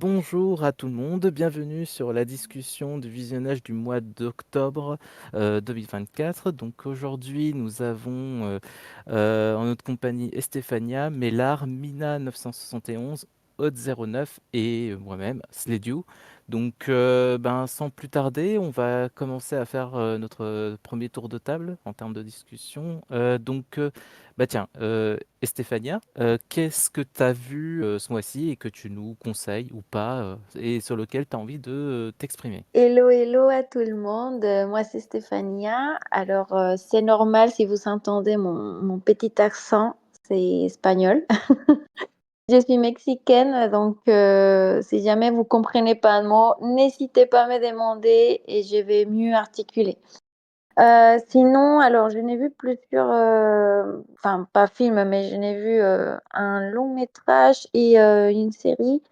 Bonjour à tout le monde, bienvenue sur la discussion du visionnage du mois d'octobre 2024. Donc aujourd'hui, nous avons en notre compagnie Estefania, Mélar, Mina 971, Haute 09 et moi-même, Slediou. Donc sans plus tarder, on va commencer à faire notre premier tour de table en termes de discussion. Tiens, Estefania, qu'est-ce que tu as vu ce mois-ci et que tu nous conseilles ou pas, et sur lequel tu as envie de t'exprimer? Hello, hello à tout le monde. Moi, c'est Stéphania. Alors, c'est normal si vous entendez mon petit accent, c'est espagnol. Je suis mexicaine, donc si jamais vous comprenez pas un mot, n'hésitez pas à me demander et je vais mieux articuler. Sinon, alors, je n'ai vu plusieurs, enfin, pas film, mais je n'ai vu un long métrage et une série.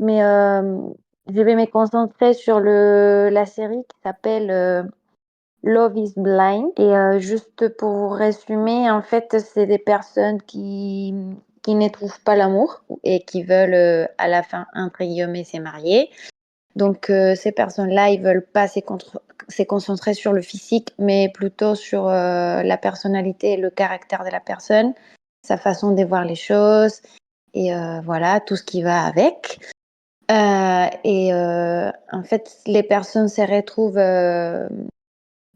Mais je vais me concentrer sur la série qui s'appelle Love is Blind. Et juste pour vous résumer, en fait, c'est des personnes qui ne trouvent pas l'amour et qui veulent à la fin, entre guillemets, se marier. Donc ces personnes-là, ils veulent pas se concentrer sur le physique, mais plutôt sur la personnalité et le caractère de la personne, sa façon de voir les choses et voilà, tout ce qui va avec. En fait, les personnes se retrouvent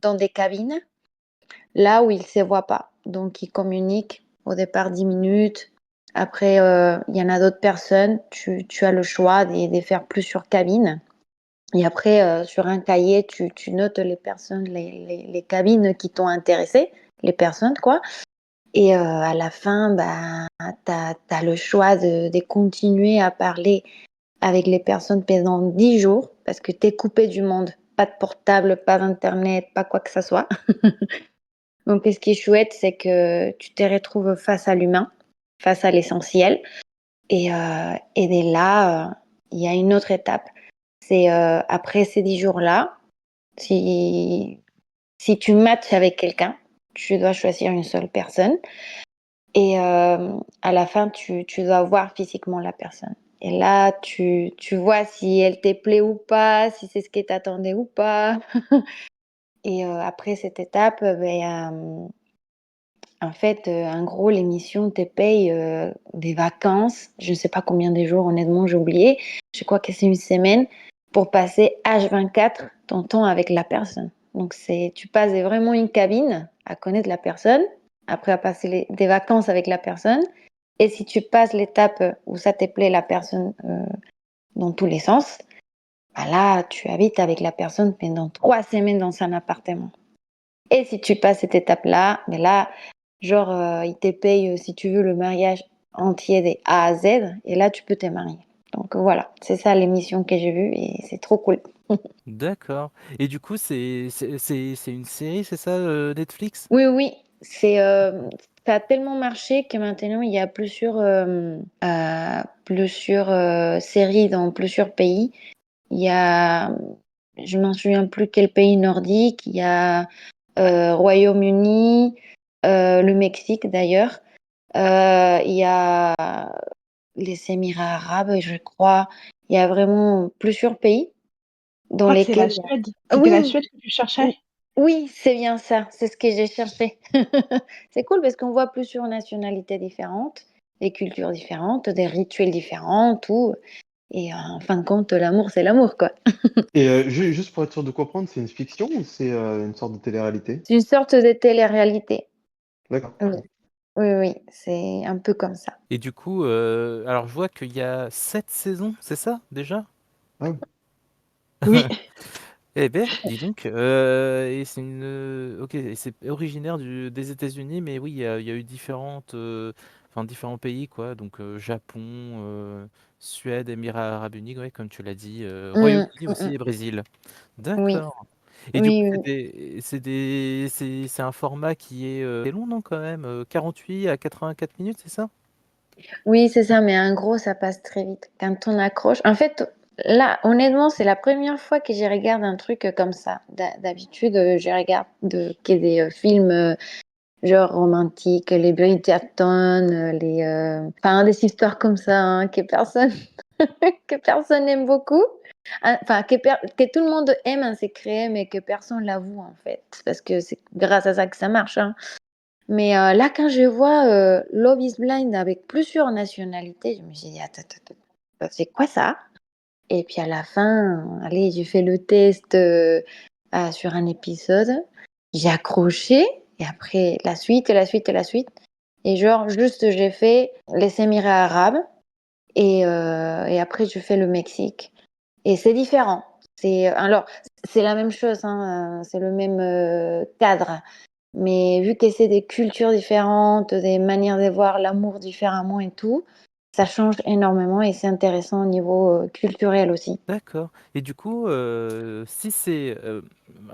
dans des cabines, là où ils ne se voient pas. Donc, ils communiquent au départ 10 minutes. Après, il y en a d'autres personnes. Tu as le choix de faire plusieurs cabines. Et après, sur un cahier, tu notes les personnes, les cabines qui t'ont intéressé, les personnes, quoi. Et à la fin, bah, tu as le choix de continuer à parler avec les personnes pendant 10 jours parce que tu es coupé du monde. Pas de portable, pas d'internet, pas quoi que ce soit. Donc, ce qui est chouette, c'est que tu te retrouves face à l'humain, face à l'essentiel. Et dès là, il y a une autre étape. C'est après ces 10 jours-là, si, si tu matches avec quelqu'un, tu dois choisir une seule personne. Et à la fin, tu dois voir physiquement la personne. Et là, tu vois si elle te plaît ou pas, si c'est ce que tu attendais ou pas. Et après cette étape, en fait, en gros, l'émission te paye des vacances. Je ne sais pas combien de jours, honnêtement, j'ai oublié. Je crois que c'est une semaine pour passer H24 ton temps avec la personne. Donc, tu passes vraiment une cabine à connaître la personne, après à passer des vacances avec la personne. Et si tu passes l'étape où ça te plaît, la personne dans tous les sens, bah là, tu habites avec la personne pendant 3 semaines dans un appartement. Et si tu passes cette étape-là, mais là, genre, ils te payent, si tu veux, le mariage entier des A à Z, et là, tu peux te marier. Donc voilà, c'est ça l'émission que j'ai vue, et c'est trop cool. D'accord. Et du coup, c'est une série, c'est ça, Netflix? Oui, oui, ça a tellement marché que maintenant, il y a plusieurs séries dans plusieurs pays. Il y a, je m'en souviens plus quel pays nordique, il y a Royaume-Uni, le Mexique d'ailleurs. Il y a les Émirats arabes, je crois. Il y a vraiment plusieurs pays Je dans crois que c'est la lesquels Suède. C'était la Oui, Suède que tu cherchais? oui, oui, c'est bien ça. C'est ce que j'ai cherché. C'est cool parce qu'on voit plusieurs nationalités différentes, des cultures différentes, des rituels différents, tout. Et en fin de compte, l'amour, c'est l'amour, quoi. Et juste pour être sûr de comprendre, c'est une fiction ou c'est une sorte de télé-réalité? C'est une sorte de télé-réalité. D'accord. Oui, oui, oui, c'est un peu comme ça. Et du coup, alors je vois qu'il y a 7 saisons, c'est ça, déjà? Ah oui. Oui. Eh ben, dis donc, et c'est une, ok, et c'est originaire des États-Unis, mais oui, il y a eu différents pays, quoi. Donc Japon, Suède, Émirats Arabes Unis, ouais, comme tu l'as dit, Mm, Royaume-Uni mm, aussi mm. et Brésil. Oui, D'accord. Et du coup, oui, oui. c'est un format qui est long, non, quand même, 48 à 84 minutes, c'est ça? Oui, c'est ça, mais en gros, ça passe très vite. Quand on accroche. En fait, là, honnêtement, c'est la première fois que je regarde un truc comme ça. D'habitude, je regarde des films genre romantiques, les Bridgerton, enfin des histoires comme ça hein, que personne que personne n'aime beaucoup. Enfin, que tout le monde aime en secret, mais que personne l'avoue en fait, parce que c'est grâce à ça que ça marche. Hein. Mais là, quand je vois Love is Blind avec plusieurs nationalités, je me suis dit, attends, attends, attends, c'est quoi ça? Et puis à la fin, allez, j'ai fait le test sur un épisode, j'ai accroché, et après la suite, et la suite, et la suite. Et genre, juste, j'ai fait les Émirats arabes, et après, je fais le Mexique. Et c'est différent. Alors, c'est la même chose, hein, c'est le même cadre. Mais vu que c'est des cultures différentes, des manières de voir l'amour différemment et tout, ça change énormément et c'est intéressant au niveau culturel aussi. D'accord. Et du coup, si c'est,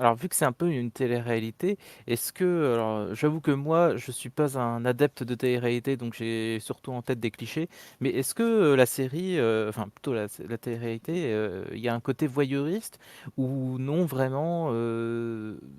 alors vu que c'est un peu une télé-réalité, est-ce que alors j'avoue que moi, je suis pas un adepte de télé-réalité, donc j'ai surtout en tête des clichés, mais est-ce que, la série, enfin plutôt la télé-réalité, il y a un côté voyeuriste ou non vraiment,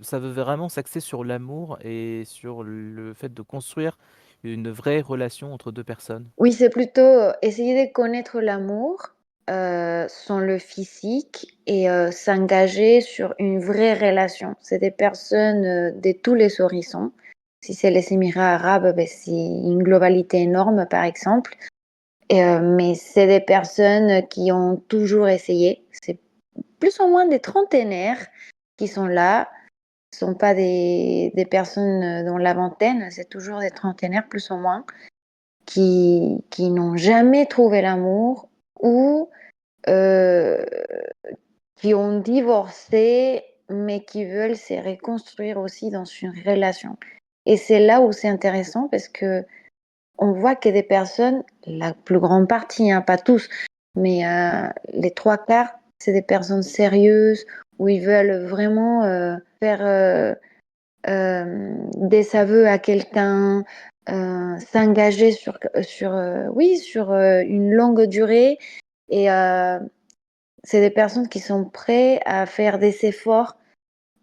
ça veut vraiment s'axer sur l'amour et sur le fait de construire une vraie relation entre 2 personnes? Oui, c'est plutôt essayer de connaître l'amour sans le physique et s'engager sur une vraie relation. C'est des personnes de tous les horizons. Si c'est les Émirats arabes, ben, c'est une globalité énorme, par exemple. Mais c'est des personnes qui ont toujours essayé. C'est plus ou moins des trentenaires qui sont là. Ce ne sont pas des personnes dans la vingtaine, c'est toujours des trentenaires plus ou moins qui n'ont jamais trouvé l'amour ou euh, qui ont divorcé mais qui veulent se reconstruire aussi dans une relation. Et c'est là où c'est intéressant parce que on voit que des personnes, la plus grande partie, hein, pas tous, mais les trois quarts, c'est des personnes sérieuses où ils veulent vraiment faire des aveux à quelqu'un, s'engager sur une longue durée. Et c'est des personnes qui sont prêtes à faire des efforts,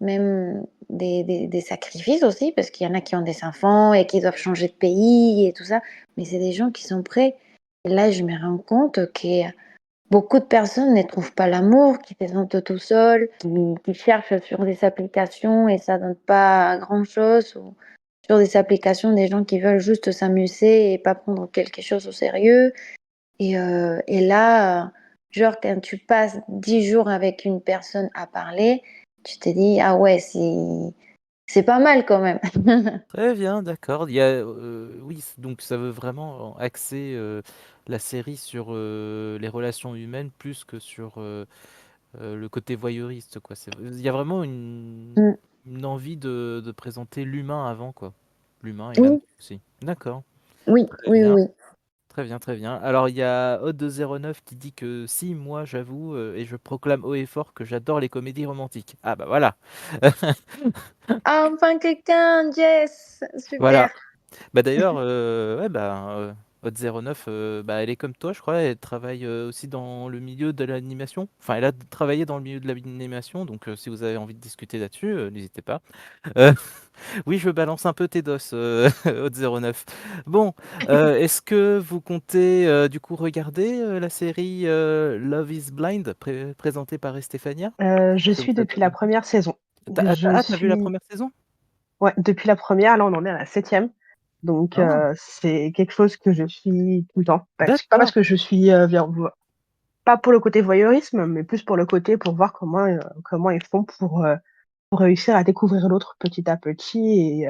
même des sacrifices aussi, parce qu'il y en a qui ont des enfants et qui doivent changer de pays et tout ça. Mais c'est des gens qui sont prêts. Et là, je me rends compte que beaucoup de personnes ne trouvent pas l'amour, qui se sentent tout seuls, qui cherchent sur des applications et ça donne pas grand-chose. Ou sur des applications, des gens qui veulent juste s'amuser et pas prendre quelque chose au sérieux. Et là, genre, quand tu passes 10 jours avec une personne à parler, tu te dis, ah ouais, c'est pas mal quand même. Très bien, d'accord. Il y a, oui, donc ça veut vraiment axer, la série sur, les relations humaines plus que sur, le côté voyeuriste, quoi. Il y a vraiment Mm. une envie de présenter l'humain avant, quoi. L'humain et l'amour Oui, aussi. D'accord, oui, très oui, bien, oui. très bien, très bien. Alors il y a Hot209 qui dit que si, moi j'avoue, et je proclame haut et fort que j'adore les comédies romantiques. Ah bah voilà. Ah, enfin quelqu'un, Jess, Voilà. super. Bah d'ailleurs, ouais, bah, Hot09, bah, elle est comme toi, je crois. Elle travaille aussi dans le milieu de l'animation. Enfin, elle a travaillé dans le milieu de l'animation, donc si vous avez envie de discuter là-dessus, n'hésitez pas. Euh, oui, je balance un peu tes dos, Hot09. Bon, est-ce que vous comptez du coup regarder la série Love is Blind, présentée par Estefania? Je Ça vous suis a depuis la donné- première saison. Ah, t'as vu la première saison? Ouais, depuis la première, là, on en est à la septième. Donc, Ah, c'est quelque chose que je suis tout le temps. Pas parce d'accord. que je suis, pas pour le côté voyeurisme, mais plus pour le côté pour voir comment ils font pour réussir à découvrir l'autre petit à petit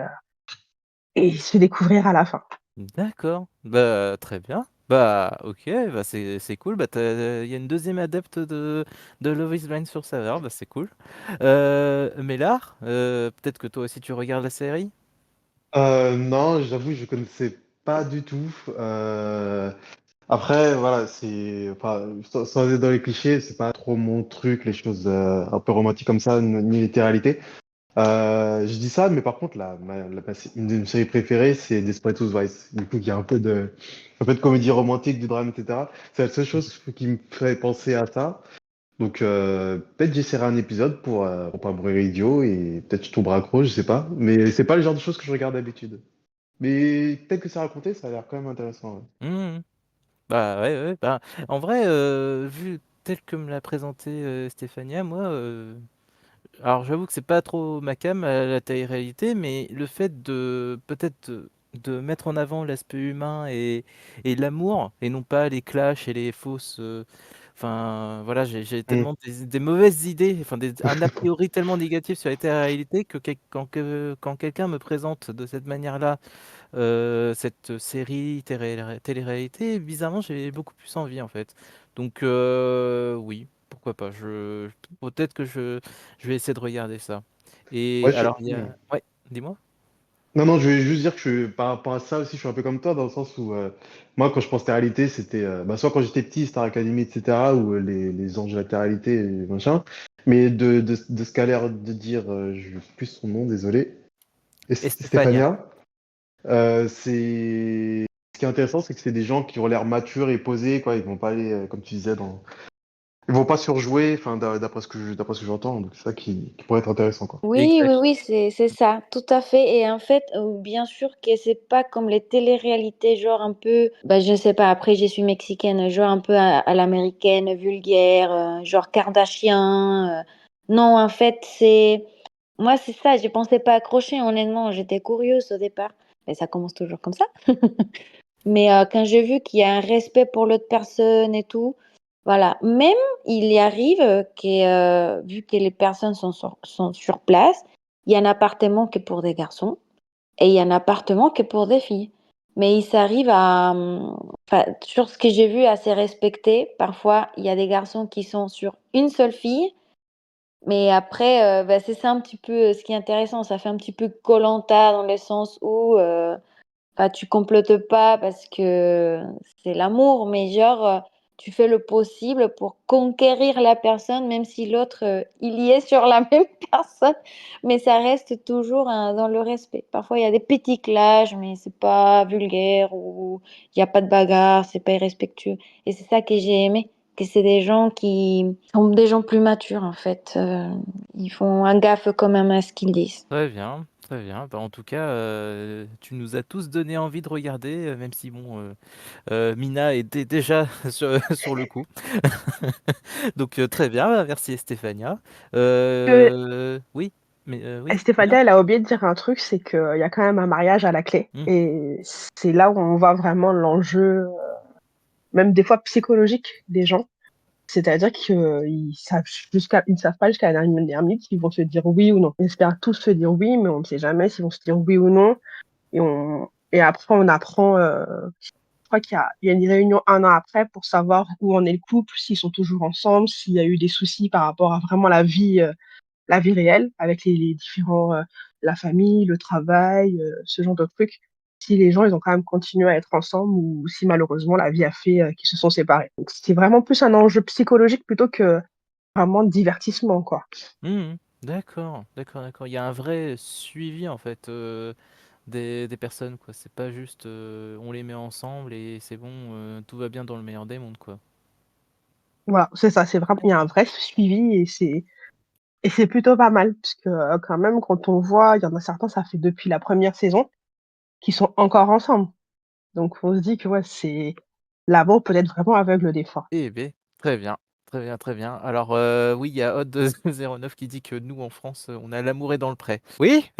et se découvrir à la fin. D'accord, bah, très bien. Bah, OK, bah, c'est cool. Bah, il y a une deuxième adepte de Love is Blind sur serveur, bah, c'est cool. Mélar, peut-être que toi aussi tu regardes la série? Non, j'avoue, je connaissais pas du tout. Après, voilà, enfin, sans aller dans les clichés, c'est pas trop mon truc, les choses un peu romantiques comme ça, ni les réalités. Je dis ça, mais par contre, une de mes séries préférées, c'est Desperate Housewives. Du coup, il y a un peu de comédie romantique, du drame, etc. C'est la seule chose qui me fait penser à ça. Donc, peut-être j'essaierai un épisode pour pas mourir idiot et peut-être je tomberai accro, je sais pas. Mais c'est pas le genre de choses que je regarde d'habitude. Mais tel que c'est raconté, ça a l'air quand même intéressant. Ouais. Mmh. Bah, ouais, ouais, bah, en vrai, vu tel que me l'a présenté, Stéphania, moi, alors j'avoue que c'est pas trop ma came, la télé-réalité, mais le fait de peut-être de mettre en avant l'aspect humain et l'amour, et non pas les clashs et les fausses. Enfin, voilà, j'ai Mm. tellement des mauvaises idées, enfin un a priori tellement négatif sur la télé-réalité quand quelqu'un me présente de cette manière-là cette série télé-réalité, bizarrement, j'ai beaucoup plus envie en fait. Donc oui, pourquoi pas. Peut-être que je vais essayer de regarder ça. Et Ouais, alors, il y a... Ouais, dis-moi. Non, non, je vais juste dire que par rapport à ça aussi, je suis un peu comme toi, dans le sens où moi, quand je pense réalité, c'était bah, soit quand j'étais petit, Star Academy, etc., ou les anges de la réalité et machin. Mais de ce qu'a l'air de dire, je sais plus son nom, désolé, Estefania. Stéphania, c'est. Ce qui est intéressant, c'est que c'est des gens qui ont l'air matures et posés, quoi. Ils vont pas aller, comme tu disais, dans. Ils vont pas surjouer, enfin, d'après ce que j'entends. Donc, c'est ça qui pourrait être intéressant, quoi. Oui, oui, Exact. oui, c'est ça, tout à fait. Et en fait, bien sûr que c'est pas comme les téléréalités, genre un peu, bah, je sais pas, après je suis mexicaine, genre un peu à l'américaine, vulgaire, genre Kardashian. Non, en fait, moi, c'est ça, je pensais pas accrocher, honnêtement, j'étais curieuse au départ. Mais ça commence toujours comme ça. Mais quand j'ai vu qu'il y a un respect pour l'autre personne et tout, voilà. Même, il y arrive que, vu que les personnes sont sur place, il y a un appartement qui est pour des garçons et il y a un appartement qui est pour des filles. Mais il s'arrive enfin, sur ce que j'ai vu, à se respecter. Parfois, il y a des garçons qui sont sur une seule fille. Mais après, bah, c'est ça un petit peu ce qui est intéressant. Ça fait un petit peu koh dans le sens où enfin, tu complotes pas parce que c'est l'amour, mais genre, tu fais le possible pour conquérir la personne, même si l'autre, il y est sur la même personne, mais ça reste toujours dans le respect. Parfois, il y a des petits clashs, mais c'est pas vulgaire ou il n'y a pas de bagarre, c'est pas irrespectueux. Et c'est ça que j'ai aimé, que c'est des gens qui sont des gens plus matures, en fait. Ils font un gaffe quand même à ce qu'ils disent. Très bien, très bien. Bah, en tout cas, tu nous as tous donné envie de regarder, même si bon, Mina était déjà sur le coup. Donc très bien, bah, merci Stéphania. Oui, mais oui, Mina? Stéphania, elle a oublié de dire un truc, c'est qu'il y a quand même un mariage à la clé. Mmh. Et c'est là où on voit vraiment l'enjeu, même des fois psychologique des gens. C'est-à-dire ils ne savent pas jusqu'à la dernière minute s'ils vont se dire oui ou non. Ils espèrent tous se dire oui, mais on ne sait jamais s'ils vont se dire oui ou non. Et après, on apprend, je crois qu'il y a une réunion un an après pour savoir où en est le couple, s'ils sont toujours ensemble, s'il y a eu des soucis par rapport à vraiment la vie réelle avec les différents, la famille, le travail, ce genre de trucs. Si les gens, ils ont quand même continué à être ensemble ou si malheureusement la vie a fait, qu'ils se sont séparés. Donc c'est vraiment plus un enjeu psychologique plutôt que vraiment de divertissement, quoi. Mmh. D'accord, d'accord, d'accord. Il y a un vrai suivi en fait, des personnes, quoi. C'est pas juste, on les met ensemble et c'est bon, tout va bien dans le meilleur des mondes, quoi. Voilà, c'est ça, c'est vraiment il y a un D'accord. vrai suivi et c'est plutôt pas mal puisque, quand même quand on voit, il y en a certains, ça fait depuis la première saison qu'ils sont encore ensemble. Donc on se dit que ouais, c'est l'amour peut être vraiment aveugle des fois. Eh beh, très bien, très bien, très bien. Alors, oui, il y a Hot09 qui dit que nous, en France, on a l'amour est dans le pré. Oui!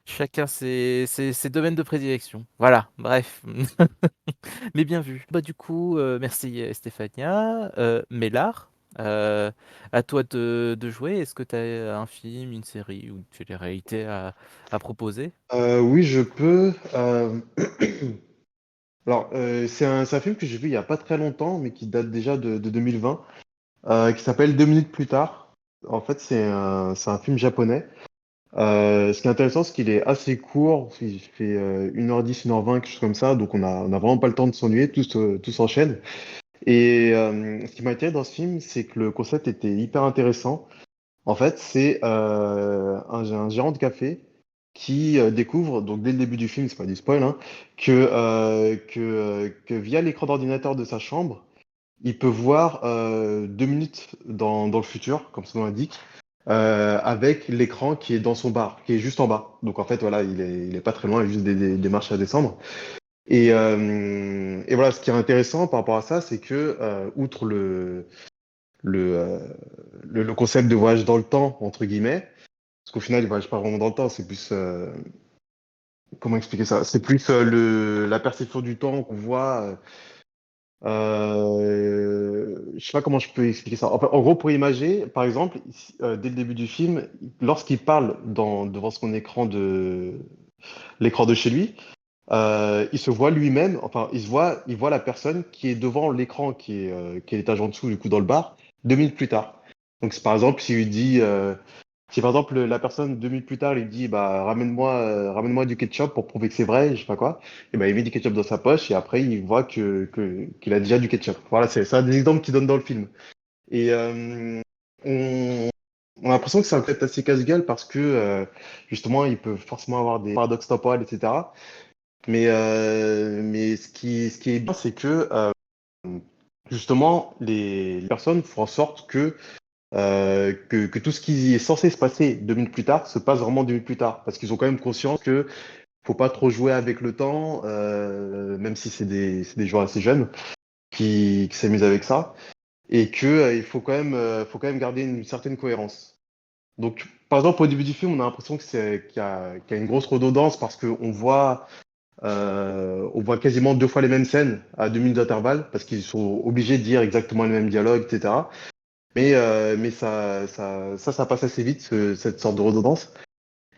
Chacun ses domaines de prédilection. Voilà, bref. Mais bien vu. Bah, du coup, merci, Stéphania. Mélard, heu, à toi de jouer. Est-ce que tu as un film, une série ou une télé-réalité à proposer? Oui, je peux. Alors, c'est un film que j'ai vu il y a pas très longtemps, mais qui date déjà de 2020, qui s'appelle Deux minutes plus tard. En fait, c'est un film japonais. Ce qui est intéressant, c'est qu'il est assez court. Il fait 1h10, 1h20, quelque chose comme ça. Donc, on a vraiment pas le temps de s'ennuyer. Tout s'enchaîne. Et ce qui m'a attiré dans ce film, c'est que le concept était hyper intéressant. En fait, c'est un gérant de café qui découvre, donc dès le début du film, c'est pas du spoil, hein, que via l'écran d'ordinateur de sa chambre, il peut voir 2 minutes dans le futur, comme son nom l'indique, avec l'écran qui est dans son bar, qui est juste en bas. Donc en fait, voilà, il est pas très loin, il y a juste des marches à descendre. Et voilà, ce qui est intéressant par rapport à ça, c'est que outre le, euh, le concept de voyage dans le temps, entre guillemets, parce qu'au final, il voyage pas vraiment dans le temps, c'est plus comment expliquer ça? C'est plus la perception du temps qu'on voit. Je sais pas comment je peux expliquer ça. En gros, pour imager, par exemple, dès le début du film, lorsqu'il parle devant son écran l'écran de chez lui, il se voit lui-même, enfin, il voit la personne qui est devant l'écran, qui est l'étage en dessous, du coup, dans le bar, 2 minutes plus tard. Donc, par exemple, s'il lui dit, si par exemple la personne 2 minutes plus tard lui dit bah ramène-moi du ketchup pour prouver que c'est vrai, je sais pas quoi, et ben il met du ketchup dans sa poche et après il voit qu'il a déjà du ketchup. Voilà, c'est ça des exemples qu'il donne dans le film. Et on, on a l'impression que c'est peut-être assez casse-gueule parce que justement il peut forcément avoir des paradoxes temporels, etc. Mais ce qui est bien, c'est que justement les personnes font en sorte que tout ce qui est censé se passer 2 minutes plus tard se passe vraiment 2 minutes plus tard. Parce qu'ils ont quand même conscience que faut pas trop jouer avec le temps, même si c'est des joueurs assez jeunes qui s'amusent avec ça, et que il faut quand même garder une certaine cohérence. Donc, par exemple, au début du film, on a l'impression qu'il y a une grosse redondance parce on voit quasiment 2 fois les mêmes scènes à 2 minutes d'intervalle parce qu'ils sont obligés de dire exactement les mêmes dialogues, etc. Mais ça passe assez vite, cette sorte de redondance.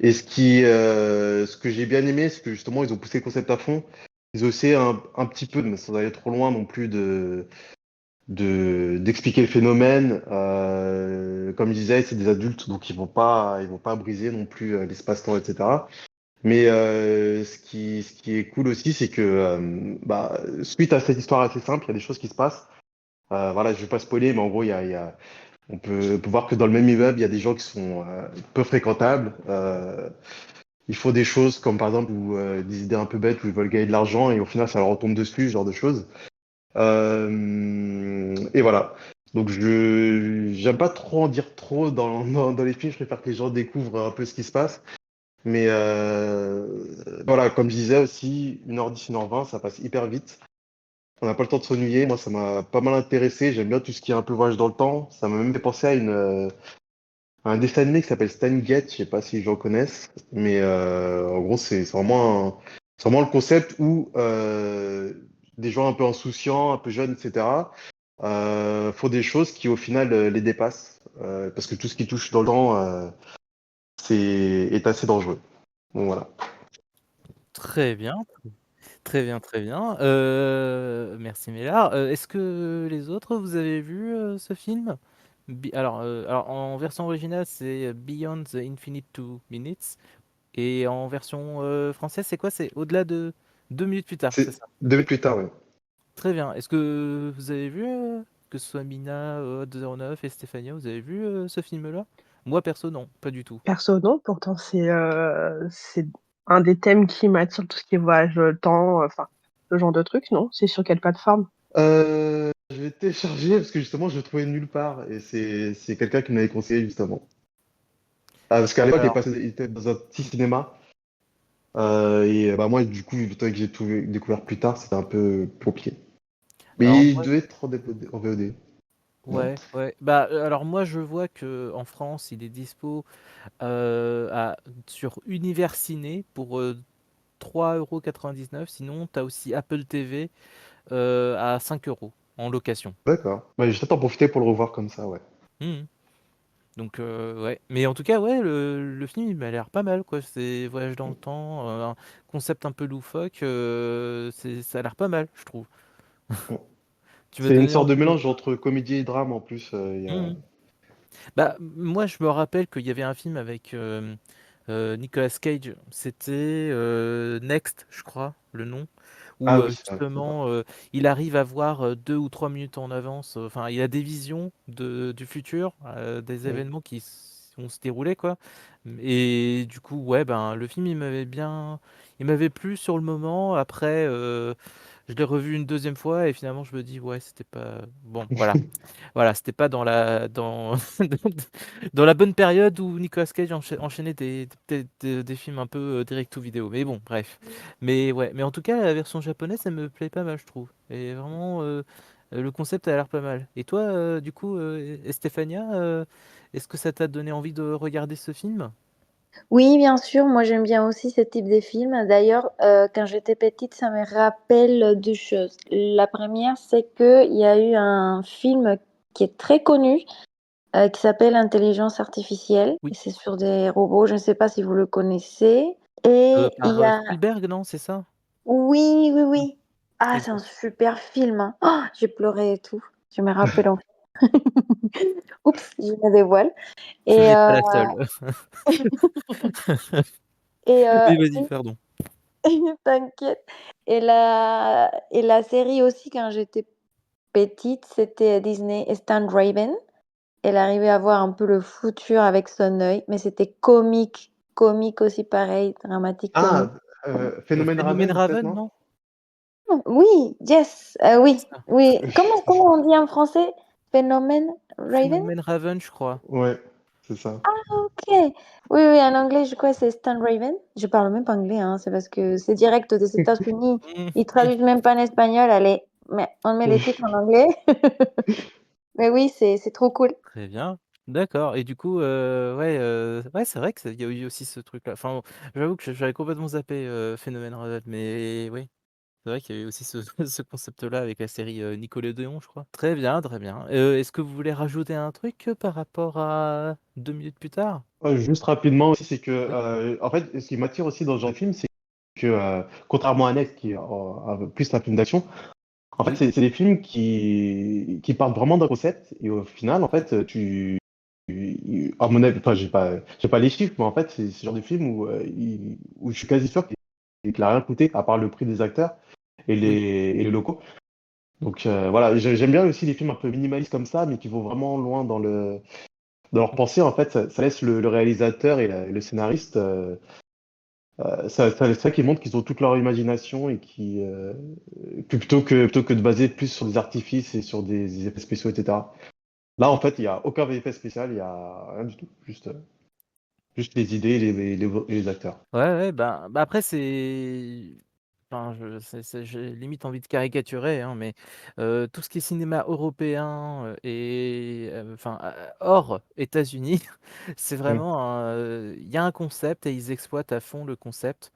Et ce que j'ai bien aimé, c'est que justement, ils ont poussé le concept à fond. Ils ont essayé un petit peu, mais sans aller trop loin non plus, d'expliquer le phénomène. Comme je disais, c'est des adultes, donc ils vont pas briser non plus l'espace-temps, etc. Mais ce qui est cool aussi, c'est que bah, suite à cette histoire assez simple, il y a des choses qui se passent. Voilà, je vais pas spoiler, mais en gros, on peut voir que dans le même immeuble, il y a des gens qui sont peu fréquentables. Ils font des choses comme par exemple des idées un peu bêtes où ils veulent gagner de l'argent et au final, ça leur retombe dessus, ce genre de choses. Et voilà. Donc j'aime pas trop en dire trop dans les films. Je préfère que les gens découvrent un peu ce qui se passe. Mais voilà, comme je disais aussi, 1h10, 1h20, ça passe hyper vite. On n'a pas le temps de s'ennuyer. Moi, ça m'a pas mal intéressé. J'aime bien tout ce qui est un peu voyage dans le temps. Ça m'a même fait penser à un dessin animé qui s'appelle Stan Getz. Je sais pas si les gens connaissent. Mais en gros, c'est vraiment le concept où des gens un peu insouciants, un peu jeunes, etc., font des choses qui, au final, les dépassent. Parce que tout ce qui touche dans le temps, est assez dangereux. Donc voilà. Très bien, très bien, très bien. Merci Mélard. Est-ce que les autres, vous avez vu ce film? Alors, en version originale, c'est Beyond the Infinite Two Minutes. Et en version française, c'est quoi? C'est au-delà de 2 minutes plus tard, c'est C'est ça? 2 minutes plus tard, ouais. Très bien. Est-ce que vous avez vu, que ce soit Mina, Odd09 et Stéphania, vous avez vu ce film-là? Moi, perso, non, pas du tout. Perso, non, pourtant c'est un des thèmes qui m'attire, tout ce qui est voyage dans le temps, enfin, ce genre de truc, non? C'est sur quelle plateforme? Je vais télécharger parce que justement, je le trouvais nulle part et c'est quelqu'un qui me l'avait conseillé justement. Ah, parce qu'à l'époque, Alors, il était dans un petit cinéma et bah moi, du coup, vu que j'ai tout découvert plus tard, c'était un peu compliqué. alors Mais il moi, devait être en VOD, non? ouais, ouais. Bah, alors moi, je vois que en France, il est dispo sur Univers Ciné pour 3,99 €. Sinon, tu as aussi Apple TV à 5 € en location. D'accord. Bah, je vais peut-être en profiter pour le revoir comme ça, ouais. Mhm. Donc, ouais. Mais en tout cas, ouais, le film, il m'a l'air pas mal, quoi. C'est voyage dans le temps, un concept un peu loufoque. Ça a l'air pas mal, je trouve. Tu m'as C'est une donné sorte de envie de. mélange entre comédie et drame en plus. Mhm. Bah, moi, je me rappelle qu'il y avait un film avec Nicolas Cage. C'était Next, je crois, le nom. Où Ah oui, c'est ça. justement, il arrive à voir 2 ou 3 minutes en avance. Enfin, il a des visions du futur, des Oui. événements qui vont se dérouler, quoi. Et du coup, ouais, ben, le film, il m'avait plu sur le moment. Après, je l'ai revu une deuxième fois et finalement je me dis: «Ouais, c'était pas» bon, voilà. Voilà, c'était pas dans la bonne période où Nicolas Cage enchaînait des films un peu, direct to vidéo. Mais bon, bref. Mais ouais, mais en tout cas, la version japonaise, elle me plaît pas mal, je trouve et vraiment, le concept a l'air pas mal. Et toi, du coup, Estefania, est-ce que ça t'a donné envie de regarder ce film? Oui, bien sûr, moi j'aime bien aussi ce type de film. D'ailleurs, quand j'étais petite, ça me rappelle 2 choses. La première, c'est qu'il y a eu un film qui est très connu, qui s'appelle Intelligence artificielle Oui, et c'est sur des robots, je ne sais pas si vous le connaissez et il par, y a Spielberg, non, c'est ça? oui, oui, Oui, oui. Ah, c'est un exact. super film, hein. Oh, j'ai pleuré et tout. Je me rappelle en oups, je me dévoile Tu et n'es pas la seule. et Oui, vas-y, pardon. t'inquiète. Et la série aussi, quand j'étais petite, c'était Disney Stan Raven. Elle arrivait à voir un peu le futur avec son œil, mais c'était comique. Comique aussi, pareil, dramatique, comique. Ah, Phénomène Phénomène Raven, peut-être, Raven, non? non? Oui, yes, C'est oui, ça. oui. Comment on dit en français? Phénomène Raven? Phénomène Raven, je crois. Ouais, c'est ça. OK. Oui, oui, en anglais, je crois que c'est Stan Raven. Je parle même pas anglais, hein, c'est parce que c'est direct des États-Unis. Mmh. Ils traduisent même pas en espagnol. Allez, mais on met les titres en anglais. Mais oui, c'est trop cool. Très bien, d'accord et du coup, ouais, ouais, c'est vrai qu'il y a eu aussi ce truc-là. Enfin, j'avoue que j'avais complètement zappé, Phénomène Raven, mais oui, c'est vrai qu'il y a eu aussi ce ce concept-là avec la série, Nickelodeon, je crois. Très bien, très bien. Est-ce que vous voulez rajouter un truc, par rapport à 2 minutes plus tard? Juste rapidement aussi, c'est que, Oui, en fait, ce qui m'attire aussi dans ce genre de film, c'est que, contrairement à Next, qui est plus un film d'action, en fait, oui, c'est des films qui partent vraiment d'un concept, et au final, en fait, à mon avis, enfin, j'ai pas les chiffres, mais en fait, c'est ce genre de film où je suis quasi sûr qu'il a rien coûté, à part le prix des acteurs oui. et les locaux. Donc, voilà, j'aime bien aussi les films un peu minimalistes comme ça, mais qui vont vraiment loin dans leur pensée. En fait, ça laisse le réalisateur et le scénariste, c'est ça qui montre qu'ils ont toute leur imagination et plutôt que de baser plus sur des artifices et sur des effets spéciaux, etc. Là, en fait, il n'y a aucun effet spécial, il n'y a rien du tout. Juste les idées et les acteurs. Ouais, ouais, bah, après c'est enfin c'est j'ai limite envie de caricaturer, hein, mais tout ce qui est cinéma européen, et enfin, hors États-Unis, c'est Mm. vraiment il y a un concept et ils exploitent à fond le concept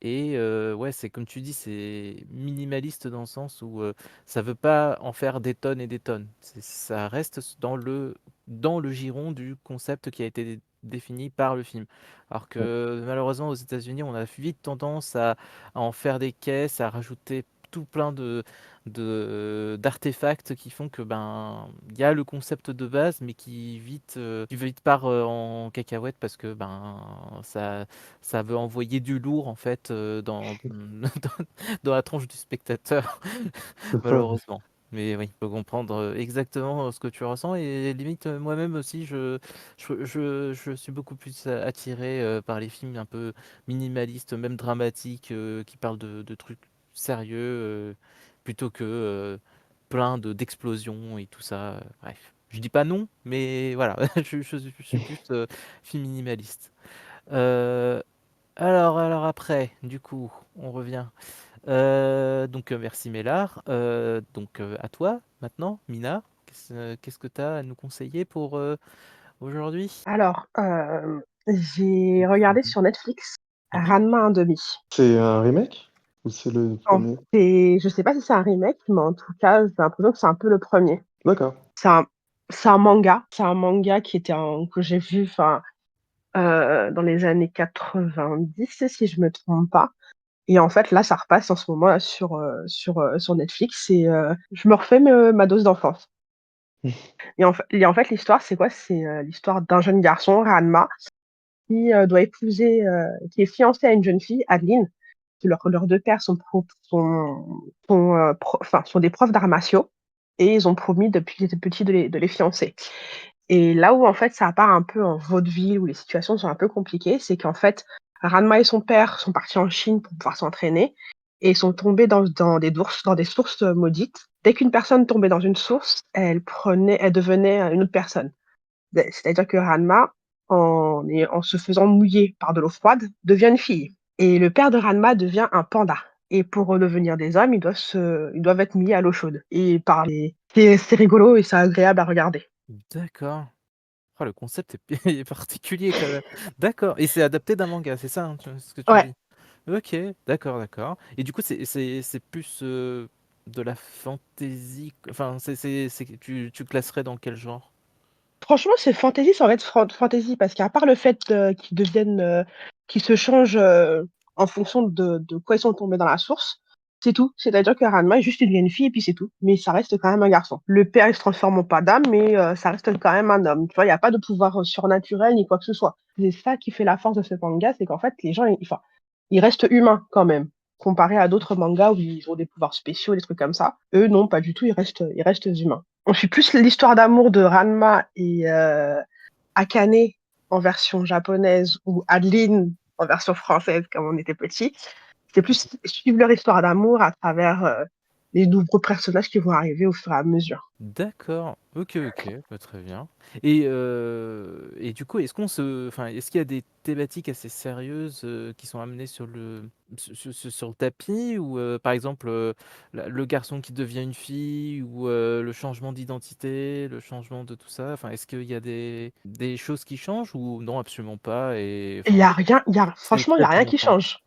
et ouais, c'est comme tu dis, c'est minimaliste dans le sens où, ça veut pas en faire des tonnes et des tonnes. Ça reste dans le giron du concept qui a été défini par le film. Alors Mm. que malheureusement aux États-Unis, on a vite tendance à en faire des caisses, à rajouter tout plein d'artefacts qui font que ben il y a le concept de base, mais qui vite part en cacahuète parce que ben ça veut envoyer du lourd en fait dans la tronche du spectateur, C'est ça. malheureusement. Mais oui, je peux comprendre exactement ce que tu ressens et limite moi-même aussi, je suis beaucoup plus attiré par les films un peu minimalistes, même dramatiques, qui parlent de trucs sérieux plutôt que plein d'explosions et tout ça. Bref, je dis pas non, mais voilà, je suis plus film minimaliste. Euh, alors après, du coup, on revient. Donc merci Mélar. Donc à toi maintenant, Mina. Qu'est-ce que tu as à nous conseiller pour aujourd'hui? Alors, j'ai regardé sur Netflix Mhm. Ranma 1/2. C'est un remake? Ou c'est le En premier? je sais pas si c'est un remake, mais en tout cas, j'ai l'impression que c'est un peu le premier. D'accord. C'est un c'est un manga. C'est un manga que j'ai vu, enfin, dans les années 90, si je me trompe pas. Et en fait, là, ça repasse en ce moment là sur Netflix et je me refais ma dose d'enfance. Et en fait, l'histoire, c'est quoi? C'est, l'histoire d'un jeune garçon, Ranma, doit épouser, qui est fiancé à une jeune fille, Adeline. Leurs 2 pères sont des profs d'arts martiaux et ils ont promis depuis qu'ils étaient petits de les fiancer. Et là où en fait ça part un peu en vaudeville, où les situations sont un peu compliquées, c'est qu'en fait, Ranma et son père sont partis en Chine pour pouvoir s'entraîner et sont tombés dans des sources maudites. Dès qu'une personne tombait dans une source, elle devenait une autre personne. C'est-à-dire que Ranma, en se faisant mouiller par de l'eau froide, devient une fille. Et le père de Ranma devient un panda. Et pour redevenir des hommes, ils doivent être mis à l'eau chaude et parler. C'est rigolo et c'est agréable à regarder. D'accord. Oh, le concept est est particulier quand même. D'accord et c'est adapté d'un manga, c'est ça, hein, tu ce que tu me Ouais. dis? OK, d'accord, d'accord et du coup, c'est plus, de la fantasy enfin, c'est tu classerais dans quel genre? Franchement, c'est fantasy sans être fantasy parce qu'à part le fait, qu'ils se changent, en fonction de quoi ils sont tombés dans la source, c'est tout. C'est-à-dire que Ranma, juste, il devient une fille et puis c'est tout. Mais ça reste quand même un garçon. Le père, il se transforme en pas d'âme, mais ça reste quand même un homme. Tu vois? Il y a pas de pouvoir, surnaturel ni quoi que ce soit. C'est ça qui fait la force de ce manga, c'est qu'en fait, les gens, ils restent humains quand même, comparé à d'autres mangas où ils ont des pouvoirs spéciaux, des trucs comme ça. Eux, non, pas du tout, ils restent humains. On suit plus l'histoire d'amour de Ranma et Akane en version japonaise ou Adeline en version française quand on était petit. C'est plus suivre leur histoire d'amour à travers les nouveaux personnages qui vont arriver au fur et à mesure. D'accord, OK, OK, bah, très bien et du coup, est-ce qu'il y a des thématiques assez sérieuses, qui sont amenées sur le tapis ou par exemple, le garçon qui devient une fille ou le changement d'identité, le changement de tout ça? Enfin, est-ce qu'il y a des choses qui changent ou non, absolument pas et Il y enfin, a rien, c'est franchement, il y très a rien bon qui enfant? change.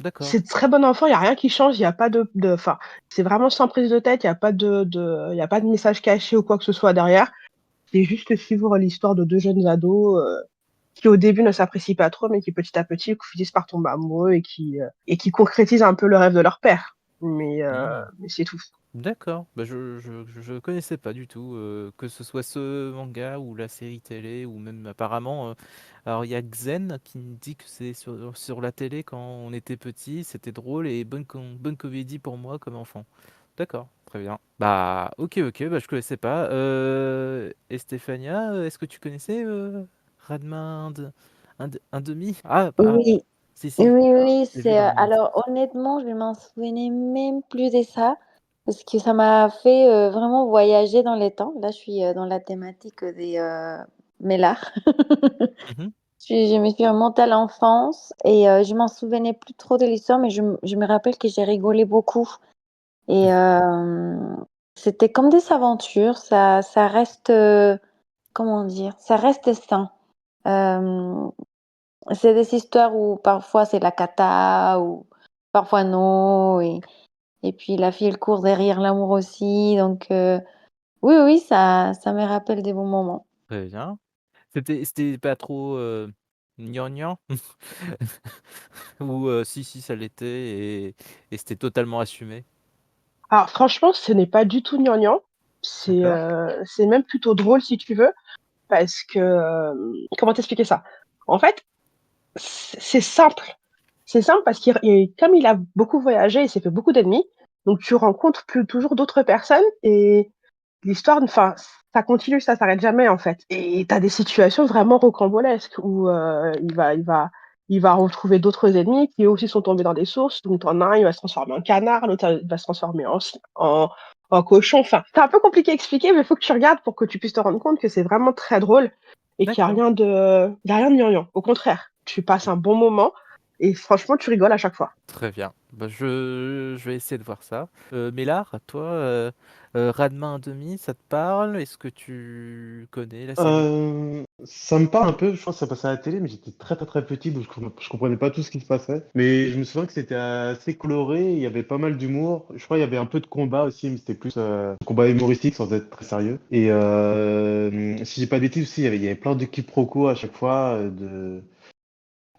D'accord, C'est très bon enfant, il y a rien qui change, il y a pas enfin, c'est vraiment sans prise de tête, il y a pas de message caché ou quoi que ce soit derrière. C'est juste suivre l'histoire de 2 jeunes ados, qui au début ne s'apprécient pas trop, mais qui petit à petit finissent par tomber amoureux et qui concrétisent un peu le rêve de leur père. mmh. Mais c'est tout. D'accord, bah, je connaissais pas du tout, que ce soit ce manga ou la série télé ou même apparemment, alors il y a Xen qui me dit que c'est sur la télé quand on était petit, c'était drôle et bonne comédie pour moi comme enfant. D'accord, très bien. Bah, OK, OK, bah, je connaissais pas, et Stéphania, est-ce que tu connaissais, Ranma un demi? Ah, bah, Oui, si, oui, si, oui, j'ai vu c'est, dans mon liste. alors honnêtement, je m'en souvenais même plus de ça, parce que ça m'a fait, vraiment voyager dans les temps. Là, je suis, dans la thématique des, mélards. Mmh. Je me suis remontée à l'enfance et je m'en souvenais plus trop de l'histoire, mais je me rappelle que j'ai rigolé beaucoup et c'était comme des aventures, ça reste, comment dire? Ça reste sain. Hem, c'est des histoires où parfois c'est la cata ou parfois non et puis la fille elle court derrière l'amour aussi donc oui, oui, ça me rappelle des bons moments. Très bien. C'était pas trop, gnangnan? Ou si, si, ça l'était et c'était totalement assumé? Alors franchement, ce n'est pas du tout gnangnan. D'accord. C'est même plutôt drôle si tu veux, parce que, comment t'expliquer ça? En fait, c'est simple. C'est simple parce comme il a beaucoup voyagé, il s'est fait beaucoup d'ennemis, donc tu rencontres plus toujours d'autres personnes et l'histoire, enfin, ça continue, ça s'arrête jamais, en fait. Et tu as des situations vraiment rocambolesques où, il va retrouver d'autres ennemis qui eux aussi sont tombés dans des sources. Donc tu en as un, il va se transformer en canard, l'autre, il va se transformer en cochon. Enfin, c'est un peu compliqué à expliquer, mais il faut que tu regardes pour que tu puisses te rendre compte que c'est vraiment très drôle et qu'il y a D'accord. rien de gnangnan. Au contraire, tu passes un bon moment et franchement, tu rigoles à chaque fois. Très bien. Bah, je vais essayer de voir ça. Mélard, toi, Ranma 1/2, ça te parle? Est-ce que tu connais la série? Ça me parle un peu, je pense que ça passait à la télé, mais j'étais très très très petit, donc je comprenais pas tout ce qui se passait. Mais je me souviens que c'était assez coloré, il y avait pas mal d'humour. Je crois qu'il y avait un peu de combat aussi, mais c'était plus combat humoristique sans être très sérieux. Et si j'ai pas de bêtises aussi, il y avait plein de quiproquos à chaque fois,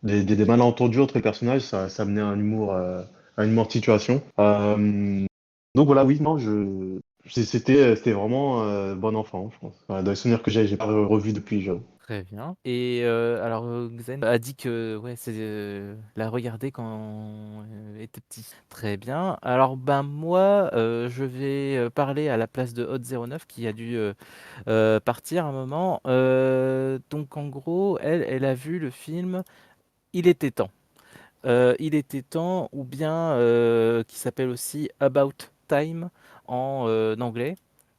des malentendus entre les personnages, ça amenait un humour de situation. Donc voilà, oui, non, c'était vraiment bon enfant, je pense. Voilà, dans les souvenirs que j'ai pas revu depuis, j'avoue. Très bien. Et alors, Xen a dit que ouais, l'a regardé quand était petit. Très bien. Alors ben moi, je vais parler à la place de Hot09 qui a dû partir un moment. Donc en gros, elle a vu le film Il était temps. Il était temps ou bien qui s'appelle aussi About Time en anglais.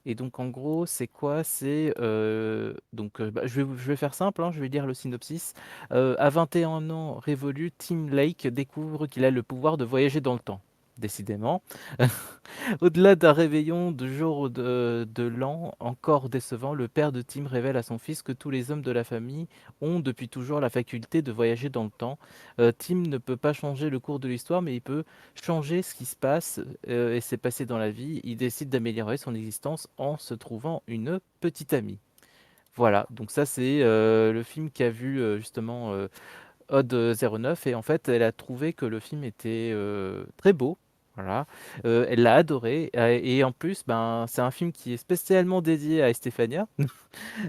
Et donc en gros, c'est quoi? C'est bah, je vais faire simple, hein, je vais lire le synopsis. À 21 ans révolus, Tim Lake découvre qu'il a le pouvoir de voyager dans le temps. Décidément. Au-delà d'un réveillon de jour de l'an encore décevant, le père de Tim révèle à son fils que tous les hommes de la famille ont depuis toujours la faculté de voyager dans le temps. Tim ne peut pas changer le cours de l'histoire, mais il peut changer ce qui se passe et s'est passé dans la vie. Il décide d'améliorer son existence en se trouvant une petite amie. Voilà, donc ça c'est le film qu'a vu justement Odd 09 et en fait elle a trouvé que le film était très beau. Voilà. Elle l'a adoré et en plus ben c'est un film qui est spécialement dédié à Estefania.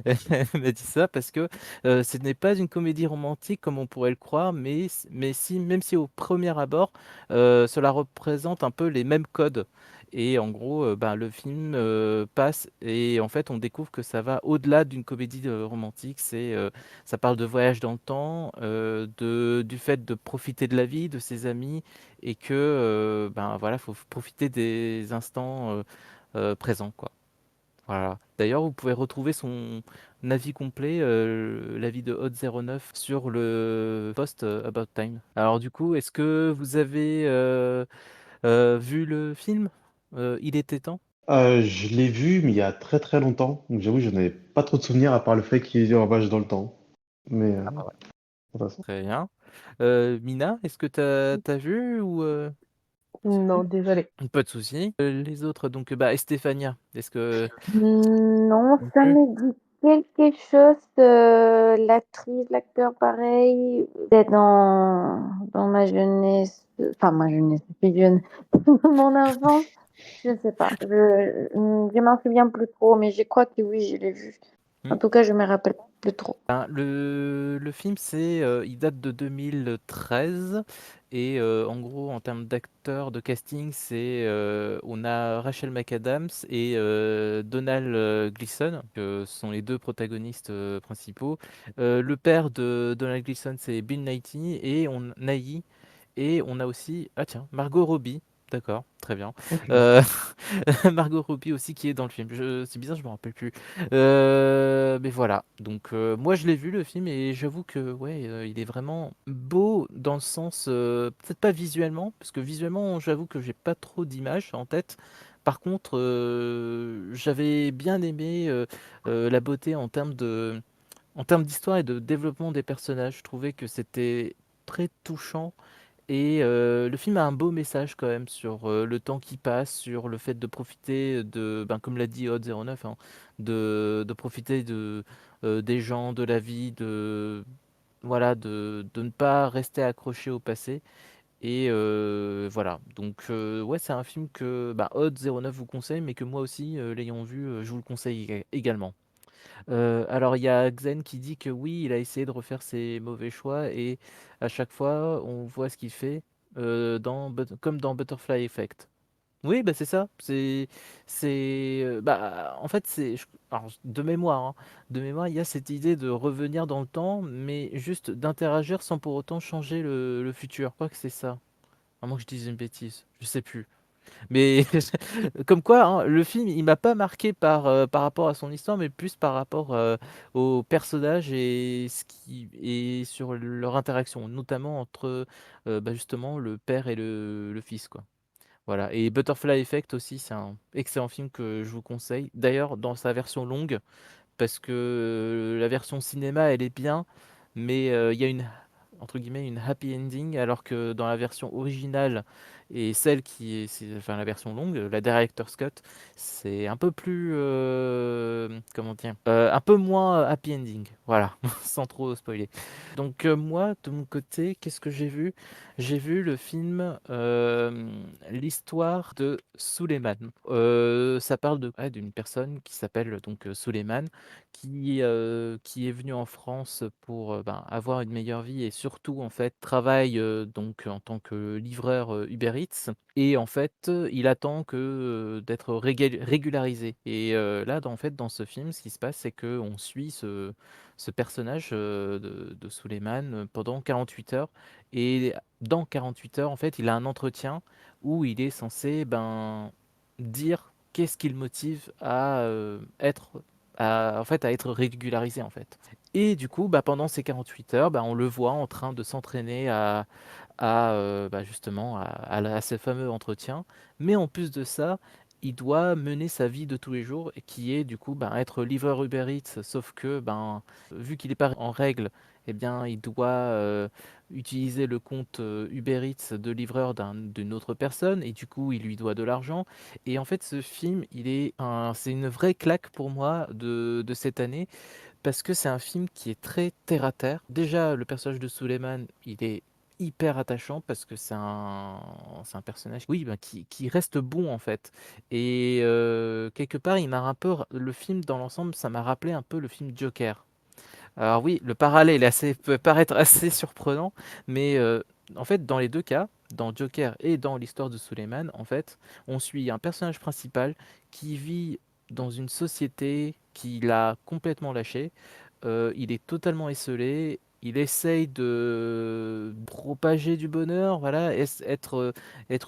Elle m'a dit ça parce que ce n'est pas une comédie romantique comme on pourrait le croire, mais si, même si au premier abord, cela représente un peu les mêmes codes. Et en gros, ben, le film passe et en fait, on découvre que ça va au-delà d'une comédie romantique. Ça parle de voyage dans le temps, du fait de profiter de la vie, de ses amis, et que ben voilà, faut profiter des instants présents, quoi. Voilà. D'ailleurs, vous pouvez retrouver son avis complet, l'avis de Hot09 sur le post About Time. Alors du coup, est-ce que vous avez vu le film Il était temps? Je l'ai vu, mais il y a très très longtemps. Donc j'avoue, je n'avais pas trop de souvenirs à part le fait qu'il y ait un voyage dans le temps. Mais Ah bah ouais. de toute façon. Très bien. Mina, est-ce que t'as vu ou Non, désolé. pas de souci. Les autres, donc bah Estefania, est-ce que Non, non ça plus? me dit quelque chose, l'actrice, l'acteur pareil, peut-être dans ma jeunesse, enfin ma jeunesse, plus jeune, mon enfance, je sais pas. Je m'en souviens plus trop, mais je crois que oui, je l'ai vu. En Hmm. tout cas, je me rappelle plus trop. Ben, le film, il date de 2013 et en gros, en termes d'acteurs, de casting, on a Rachel McAdams et Donald Gleason, que sont les deux protagonistes principaux. Le père de Donald Gleason, c'est Bill Nighy et on a aussi, ah tiens, Margot Robbie. D'accord, très bien. Ok. Euh, Margot Robbie aussi qui est dans le film. C'est bizarre, je me rappelle plus. Mais voilà. Donc moi je l'ai vu le film et j'avoue que ouais, il est vraiment beau dans le sens peut-être pas visuellement parce que visuellement j'avoue que j'ai pas trop d'images en tête. Par contre, j'avais bien aimé la beauté en termes d'histoire et de développement des personnages. Je trouvais que c'était très touchant et le film a un beau message quand même sur le temps qui passe, sur le fait de profiter ben, comme l'a dit Odd09, hein, de profiter des gens, de la vie, voilà, de ne pas rester accroché au passé. Et voilà, donc ouais, c'est un film que bah, Odd09 vous conseille, mais que moi aussi, l'ayant vu, je vous le conseille également. Alors il y a Xen qui dit que oui, il a essayé de refaire ses mauvais choix et à chaque fois on voit ce qu'il fait comme dans Butterfly Effect. Oui, bah c'est ça. Bah en fait alors, de mémoire, il y a cette idée de revenir dans le temps, mais juste d'interagir sans pour autant changer le futur. Je crois que c'est ça. À moins que je dise une bêtise, je sais plus. Mais comme quoi, hein, le film, il m'a pas marqué par rapport à son histoire, mais plus par rapport aux personnages et sur leur interaction, notamment entre bah, justement le père et le fils, quoi. Voilà. Et Butterfly Effect aussi, c'est un excellent film que je vous conseille. D'ailleurs, dans sa version longue, parce que la version cinéma, elle est bien, mais il y a une entre guillemets une happy ending, alors que dans la version originale et celle enfin la version longue, la director's cut, c'est un peu plus comment dire, un peu moins happy ending. Voilà, sans trop spoiler. Donc moi, de mon côté, qu'est-ce que j'ai vu? J'ai vu le film L'histoire de Suleiman. Ça parle d'une personne qui s'appelle donc Suleiman, qui est venu en France pour ben, avoir une meilleure vie et surtout en fait travaille donc en tant que livreur Uber Eats et en fait, il attend d'être régularisé et là, dans ce film, ce qui se passe, c'est qu'on suit ce personnage, de Souleymane, pendant 48 heures et dans 48 heures, en fait, il a un entretien où il est censé, dire qu'est-ce qui le motive à être régularisé, en fait. Et du coup, pendant ces 48 heures, on le voit en train de s'entraîner justement à ce fameux entretien. Mais en plus de ça, il doit mener sa vie de tous les jours, et qui est du coup être livreur Uber Eats, sauf que vu qu'il n'est pas en règle, eh bien il doit utiliser le compte Uber Eats de livreur d'une autre personne, et du coup il lui doit de l'argent. Et en fait, ce film, c'est une vraie claque pour moi de cette année, parce que c'est un film qui est très terre à terre. Déjà, le personnage de Suleiman, il est hyper attachant parce que c'est un personnage, oui, qui reste bon en fait. Et quelque part, il m'a un peu, le film dans l'ensemble, ça m'a rappelé un peu le film Joker. Alors oui, le parallèle peut paraître assez surprenant, mais en fait, dans les deux cas, dans Joker et dans l'histoire de Suleiman, en fait, on suit un personnage principal qui vit dans une société qui l'a complètement lâché. Il est totalement esseulé. Il essaye de propager du bonheur, voilà, être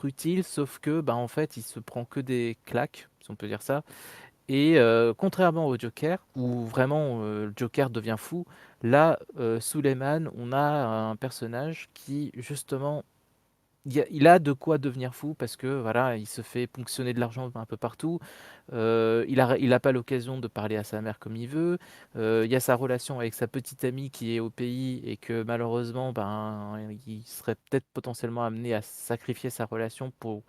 utile, sauf que, en fait, il se prend que des claques, si on peut dire ça. Et contrairement au Joker, où vraiment le Joker devient fou, là, Suleiman, on a un personnage qui, justement, il a de quoi devenir fou parce que voilà, il se fait ponctionner de l'argent un peu partout. Il a pas l'occasion de parler à sa mère comme il veut. Il y a sa relation avec sa petite amie qui est au pays et que malheureusement, il serait peut-être potentiellement amené à sacrifier sa relation pour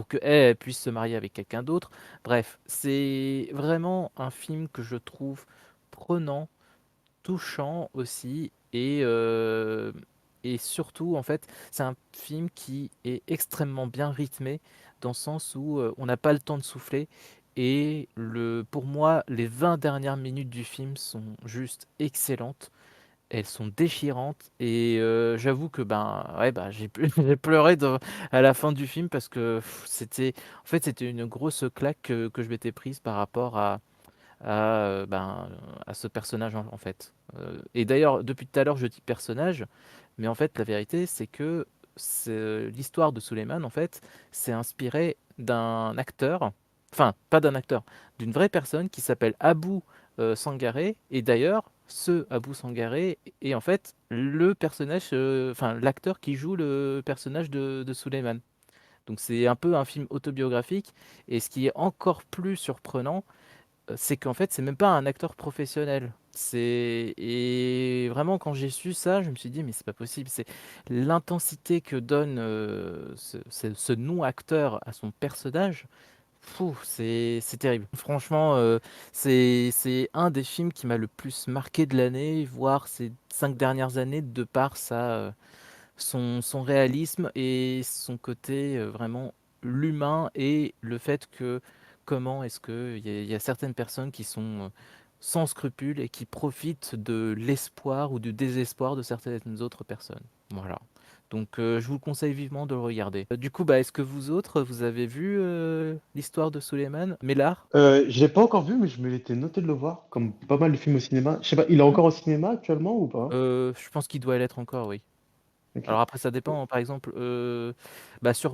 que elle puisse se marier avec quelqu'un d'autre. Bref, c'est vraiment un film que je trouve prenant, touchant aussi, et surtout, en fait, c'est un film qui est extrêmement bien rythmé, dans le sens où on n'a pas le temps de souffler. Et pour moi, les 20 dernières minutes du film sont juste excellentes. Elles sont déchirantes. Et j'avoue que ouais, j'ai pleuré à la fin du film parce que c'était une grosse claque que je m'étais prise par rapport à ce personnage en fait. Et d'ailleurs, depuis tout à l'heure, je dis personnage, mais en fait, la vérité, c'est que l'histoire de Suleiman, en fait, c'est inspiré d'un acteur, enfin, pas d'un acteur, d'une vraie personne qui s'appelle Abou Sangaré. Et d'ailleurs, ce Abou Sangaré est en fait le personnage, enfin, l'acteur qui joue le personnage de Suleiman. Donc c'est un peu un film autobiographique. Et ce qui est encore plus surprenant, c'est qu'en fait, c'est même pas un acteur professionnel. Et vraiment, quand j'ai su ça, je me suis dit: «Mais c'est pas possible». C'est l'intensité que donne, ce non-acteur à son personnage. Fou, c'est terrible. Franchement, c'est un des films qui m'a le plus marqué de l'année, voire ces 5 dernières années, de par son réalisme et son côté, vraiment l'humain, et le fait que comment est-ce qu'il y a certaines personnes qui sont sans scrupules et qui profitent de l'espoir ou du désespoir de certaines autres personnes. Voilà. Donc je vous conseille vivement de le regarder. Du coup, est-ce que vous autres, vous avez vu l'histoire de Suleiman Mellar? Je l'ai pas encore vu, mais je me l'étais noté de le voir, comme pas mal de films au cinéma. Je sais pas, il est encore au cinéma actuellement ou pas? Je pense qu'il doit l'être encore, oui. Ok. Alors après, ça dépend, par exemple,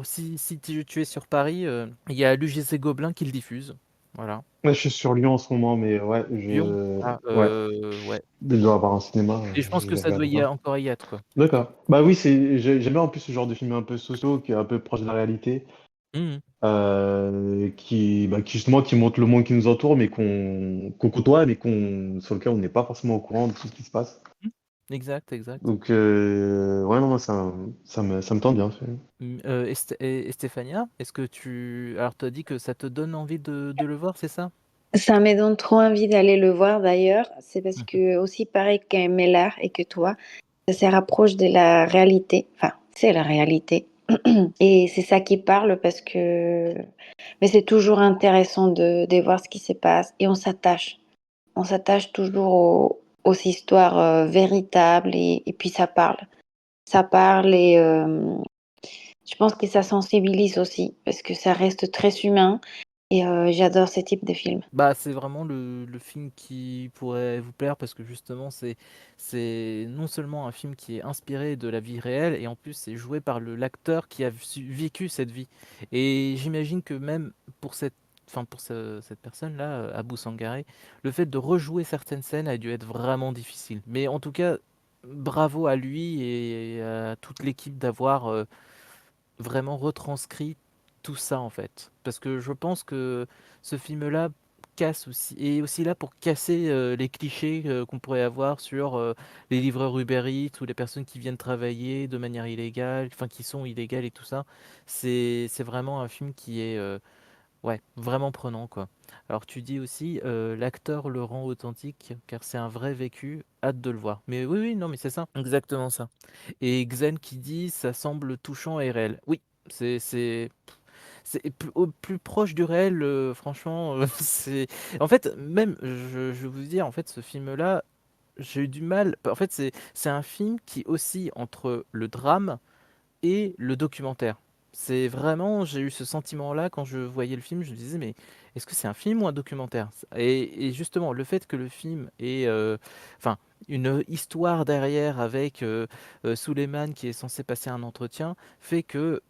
si tu es sur Paris, il y a l'UGC Gobelin qui le diffuse. Voilà. Ouais, je suis sur Lyon en ce moment, mais ouais, Lyon? Ah, ouais, ouais. il doit avoir un cinéma, Et je pense je que vais ça doit regarder ça. encore y être, quoi. D'accord. Bah oui, j'aime bien en plus ce genre de film un peu sociaux, qui est un peu proche de la réalité, Mmh. qui justement qui montre le monde qui nous entoure, mais qu'on côtoie, mais sur lequel on n'est pas forcément au courant de tout ce qui se passe. Mmh. Exact, exact. Donc ouais, non, ça me tente bien. Et Stéphania, est-ce que alors tu as dit que ça te donne envie de le voir, c'est ça? Ça me donne trop envie d'aller le voir d'ailleurs. C'est parce Mmh. que, aussi pareil qu'Emmelar et que toi, ça se rapproche de la réalité. Enfin, c'est la réalité. Et c'est ça qui parle parce que. Mais c'est toujours intéressant de voir ce qui se passe et on s'attache. On s'attache toujours aux histoires véritables et puis ça parle. Ça parle et Je pense que ça sensibilise aussi, parce que ça reste très humain et j'adore ce type de film. Bah, c'est vraiment le film qui pourrait vous plaire parce que justement c'est non seulement un film qui est inspiré de la vie réelle et en plus c'est joué par l'acteur qui a vécu cette vie. Et j'imagine que même pour cette personne-là, Abou Sangaré, le fait de rejouer certaines scènes a dû être vraiment difficile. Mais en tout cas, bravo à lui et à toute l'équipe d'avoir vraiment retranscrit tout ça en fait. Parce que je pense que ce film-là casse aussi, est aussi là pour casser les clichés qu'on pourrait avoir sur les livreurs Uber Eats ou les personnes qui viennent travailler de manière illégale, enfin qui sont illégales et tout ça. C'est vraiment un film qui est ouais, vraiment prenant quoi. Alors tu dis aussi l'acteur le rend authentique car c'est un vrai vécu, hâte de le voir. Mais oui oui non mais c'est ça, exactement ça. Et Xen qui dit ça semble touchant et réel. Oui, c'est au plus proche du réel, franchement, c'est en fait, même, je vais vous dire, en fait, ce film-là, j'ai eu du mal. En fait, c'est un film qui oscille entre le drame et le documentaire. C'est vraiment, j'ai eu ce sentiment-là quand je voyais le film, je me disais, mais est-ce que c'est un film ou un documentaire? Et justement, le fait que le film ait enfin, une histoire derrière avec Suleiman qui est censé passer un entretien, fait que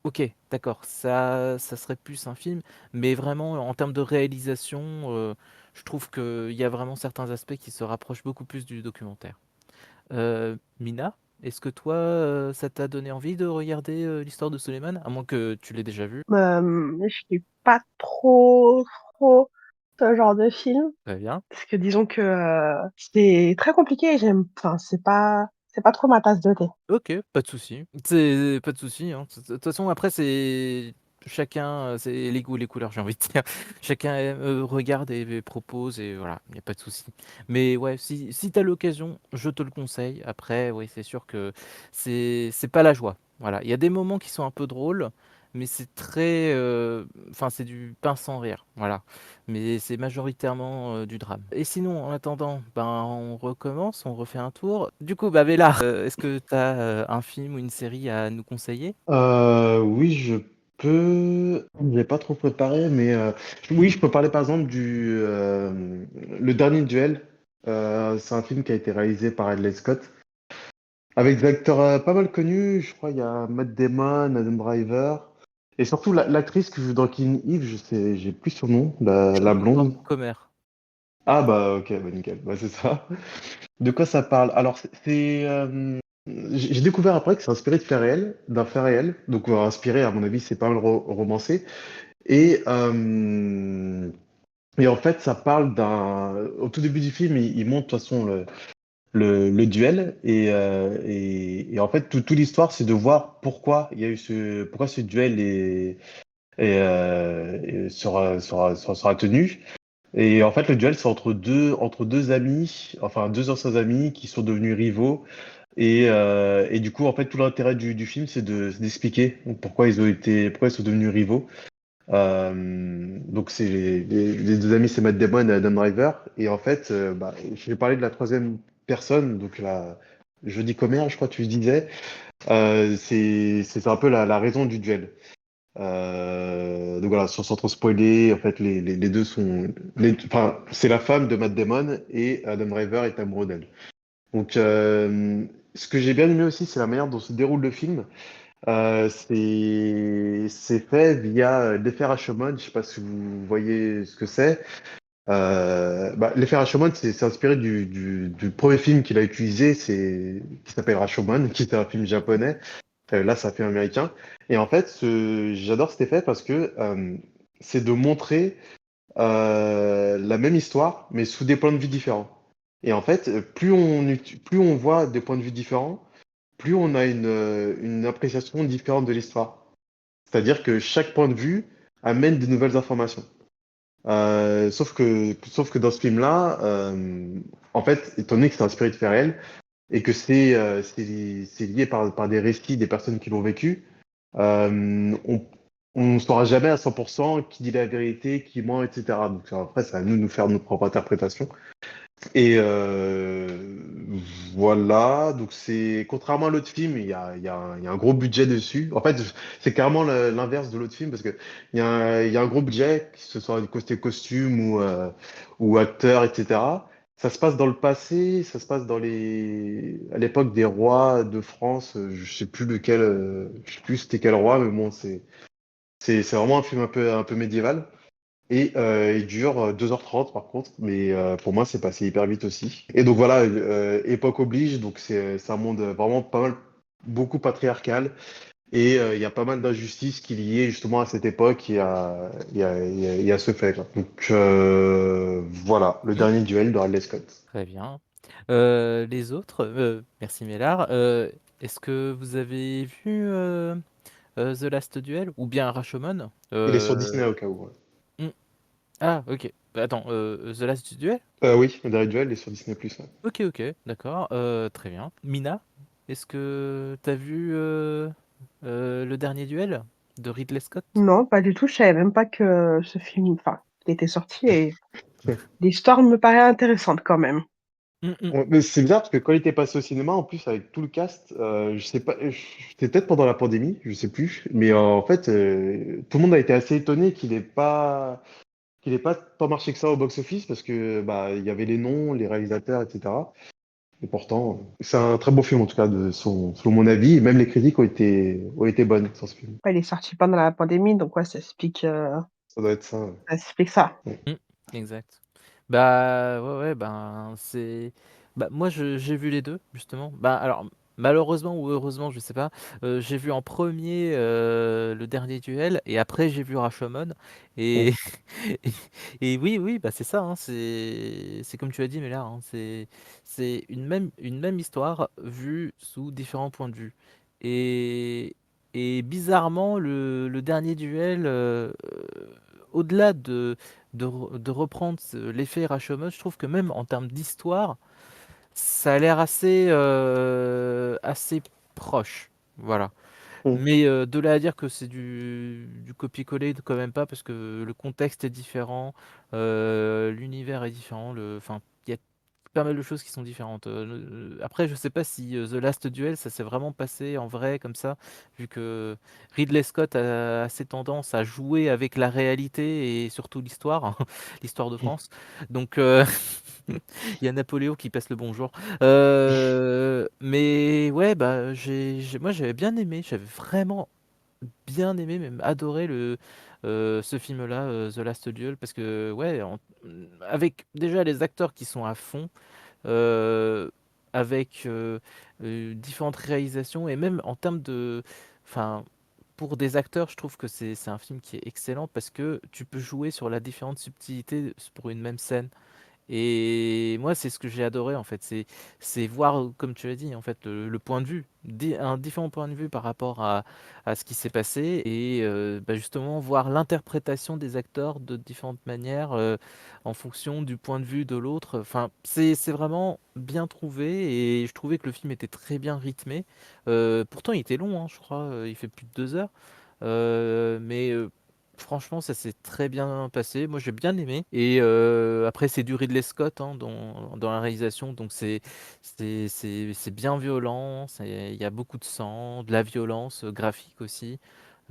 OK, d'accord, ça serait plus un film, mais vraiment en termes de réalisation, je trouve qu'il y a vraiment certains aspects qui se rapprochent beaucoup plus du documentaire. Mina, est-ce que toi, ça t'a donné envie de regarder, l'histoire de Suleiman? À moins que tu l'aies déjà vu? Je suis pas trop ce genre de film, Très bien. parce que disons que, c'est très compliqué et c'est pas trop ma tasse de thé. OK, pas de souci. C'est pas de souci, hein. De toute façon, après, c'est chacun, c'est les goûts, les couleurs, j'ai envie de dire. Chacun regarde et propose, et voilà, il n'y a pas de souci. Mais ouais, si tu as l'occasion, je te le conseille. Après, oui, c'est sûr que c'est pas la joie. Voilà, il y a des moments qui sont un peu drôles, mais c'est très. Enfin, c'est du pain sans rire. Voilà. Mais c'est majoritairement du drame. Et sinon, en attendant, ben, on recommence, on refait un tour. Du coup, bah, Béla, est-ce que tu as un film ou une série à nous conseiller? Oui, je peux. Je l'ai pas trop préparé, mais oui, je peux parler par exemple du Le Dernier Duel. C'est un film qui a été réalisé par Ridley Scott avec des acteurs pas mal connus. Je crois il y a Matt Damon, Adam Driver et surtout l'actrice qui joue dans Killing Eve. Je sais, j'ai plus son nom, la Jodie blonde. Comer. Ah bah ok, bah nickel, bah, c'est ça. De quoi ça parle? Alors j'ai découvert après que c'est inspiré de faits réels, d'un fait réel. Donc inspiré, à mon avis, c'est pas mal romancé. Et, euh, et en fait, ça parle d'un. Au tout début du film, il montre de toute façon le duel. Et en fait, toute l'histoire, c'est de voir pourquoi il y a eu pourquoi ce duel sera tenu. Et en fait, le duel, c'est entre deux amis, enfin deux anciens amis qui sont devenus rivaux. Et du coup, en fait, tout l'intérêt du film, c'est d'expliquer pourquoi ils sont devenus rivaux. Donc, c'est les deux amis, c'est Matt Damon et Adam Driver. Et en fait, bah, je vais parler de la troisième personne, donc la Jodie Comer, je crois que tu disais. C'est un peu la raison du duel. Donc voilà, sans trop spoiler, en fait, les deux sont. Enfin, c'est la femme de Matt Damon et Adam Driver est amoureux d'elle. Donc, ce que j'ai bien aimé aussi, c'est la manière dont se déroule le film. C'est fait via l'effet Rashomon. Je sais pas si vous voyez ce que c'est. Bah, l'effet Rashomon, c'est inspiré du premier film qu'il a utilisé, qui s'appelle Rashomon, qui est un film japonais. Là, c'est un film américain. Et en fait, j'adore cet effet parce que c'est de montrer la même histoire, mais sous des points de vue différents. Et en fait, plus on voit des points de vue différents, plus on a une appréciation différente de l'histoire. C'est-à-dire que chaque point de vue amène de nouvelles informations. Sauf que dans ce film-là, en fait, étant donné que c'est inspiré de faits réels et que c'est lié par des récits des personnes qui l'ont vécu, on ne saura jamais à 100% qui dit la vérité, qui ment, etc. Donc après, c'est à nous de nous faire notre propre interprétation. Et Voilà, donc c'est contrairement à l'autre film, il y a un gros budget dessus. En fait, c'est carrément l'inverse de l'autre film parce que il y a un gros budget, que ce soit du côté costume ou acteur, etc. Ça se passe dans le passé, ça se passe à l'époque des rois de France. Je sais plus lequel, je sais plus c'était quel roi, mais bon, c'est vraiment un film un peu médiéval. Et il dure 2h30 par contre, mais pour moi c'est passé hyper vite aussi. Et donc voilà, époque oblige, donc c'est un monde vraiment pas mal, beaucoup patriarcal. Et il y a pas mal d'injustices qui liées justement à cette époque il y a ce fait, quoi. Donc voilà, le Hmm, dernier duel de Ridley Scott. très bien. Les autres, merci Mélard. Est-ce que vous avez vu The Last Duel ou bien Rashomon? Il est sur Disney au cas où. Ouais. Hmm, ah, ok. Attends, The Last Duel? Oui, le dernier duel il est sur Disney+. Ouais. Ok, ok, d'accord, très bien. Mina, est-ce que t'as vu le dernier duel de Ridley Scott? Non, pas du tout. Je savais même pas que ce film, enfin, il était sorti et l'histoire me paraît intéressante quand même. Mm, mm. Ouais, mais c'est bizarre parce que quand il était passé au cinéma, en plus avec tout le cast, je sais pas, c'était peut-être pendant la pandémie, je sais plus, mais en fait, tout le monde a été assez étonné qu'il ait pas marché que ça au box-office parce que bah il y avait les noms, les réalisateurs, etc. Et pourtant, c'est un très beau film en tout cas selon mon avis, et même les critiques ont été bonnes sur ce film. Ouais, il est sorti pendant la pandémie, donc ouais, Ça doit être ça. ça explique ça. Ouais. Mm, exact. Bah ouais, ouais, ben c'est. Bah moi j'ai vu les deux justement. Bah alors malheureusement ou heureusement je sais pas. J'ai vu en premier le dernier duel et après j'ai vu Rashomon et Mm. et oui oui bah c'est ça hein, c'est comme tu as dit mais là hein, c'est une même histoire vue sous différents points de vue et bizarrement le dernier duel au-delà de reprendre l'effet Rashomon, je trouve que même en termes d'histoire, ça a l'air assez proche. Voilà. Mm. Mais de là à dire que c'est du copier-coller, quand même pas, parce que le contexte est différent, l'univers est différent, enfin, il y a pas mal de choses qui sont différentes. Après, je sais pas si The Last Duel, ça s'est vraiment passé en vrai comme ça, vu que Ridley Scott a assez tendance à jouer avec la réalité et surtout l'histoire, hein, l'histoire de France. Donc, il y a Napoléon qui passe le bonjour. Mais ouais, bah, moi j'avais bien aimé, j'avais vraiment bien aimé, même adoré ce film-là, The Last Duel, parce que ouais, avec déjà les acteurs qui sont à fond, euh, avec différentes réalisations et même en termes de, enfin, pour des acteurs, je trouve que c'est un film qui est excellent parce que tu peux jouer sur la différente subtilité pour une même scène. Et moi, c'est ce que j'ai adoré en fait, c'est voir, comme tu l'as dit, en fait, le point de vue, un différent point de vue par rapport à ce qui s'est passé, et bah, justement voir l'interprétation des acteurs de différentes manières en fonction du point de vue de l'autre. Enfin, c'est vraiment bien trouvé, et je trouvais que le film était très bien rythmé. Pourtant, il était long, hein, je crois, il fait plus de 2 heures. Mais franchement, ça s'est très bien passé. Moi, j'ai bien aimé. Et après, c'est du Ridley Scott hein, dans la réalisation. Donc, c'est bien violent. Il y a beaucoup de sang, de la violence graphique aussi.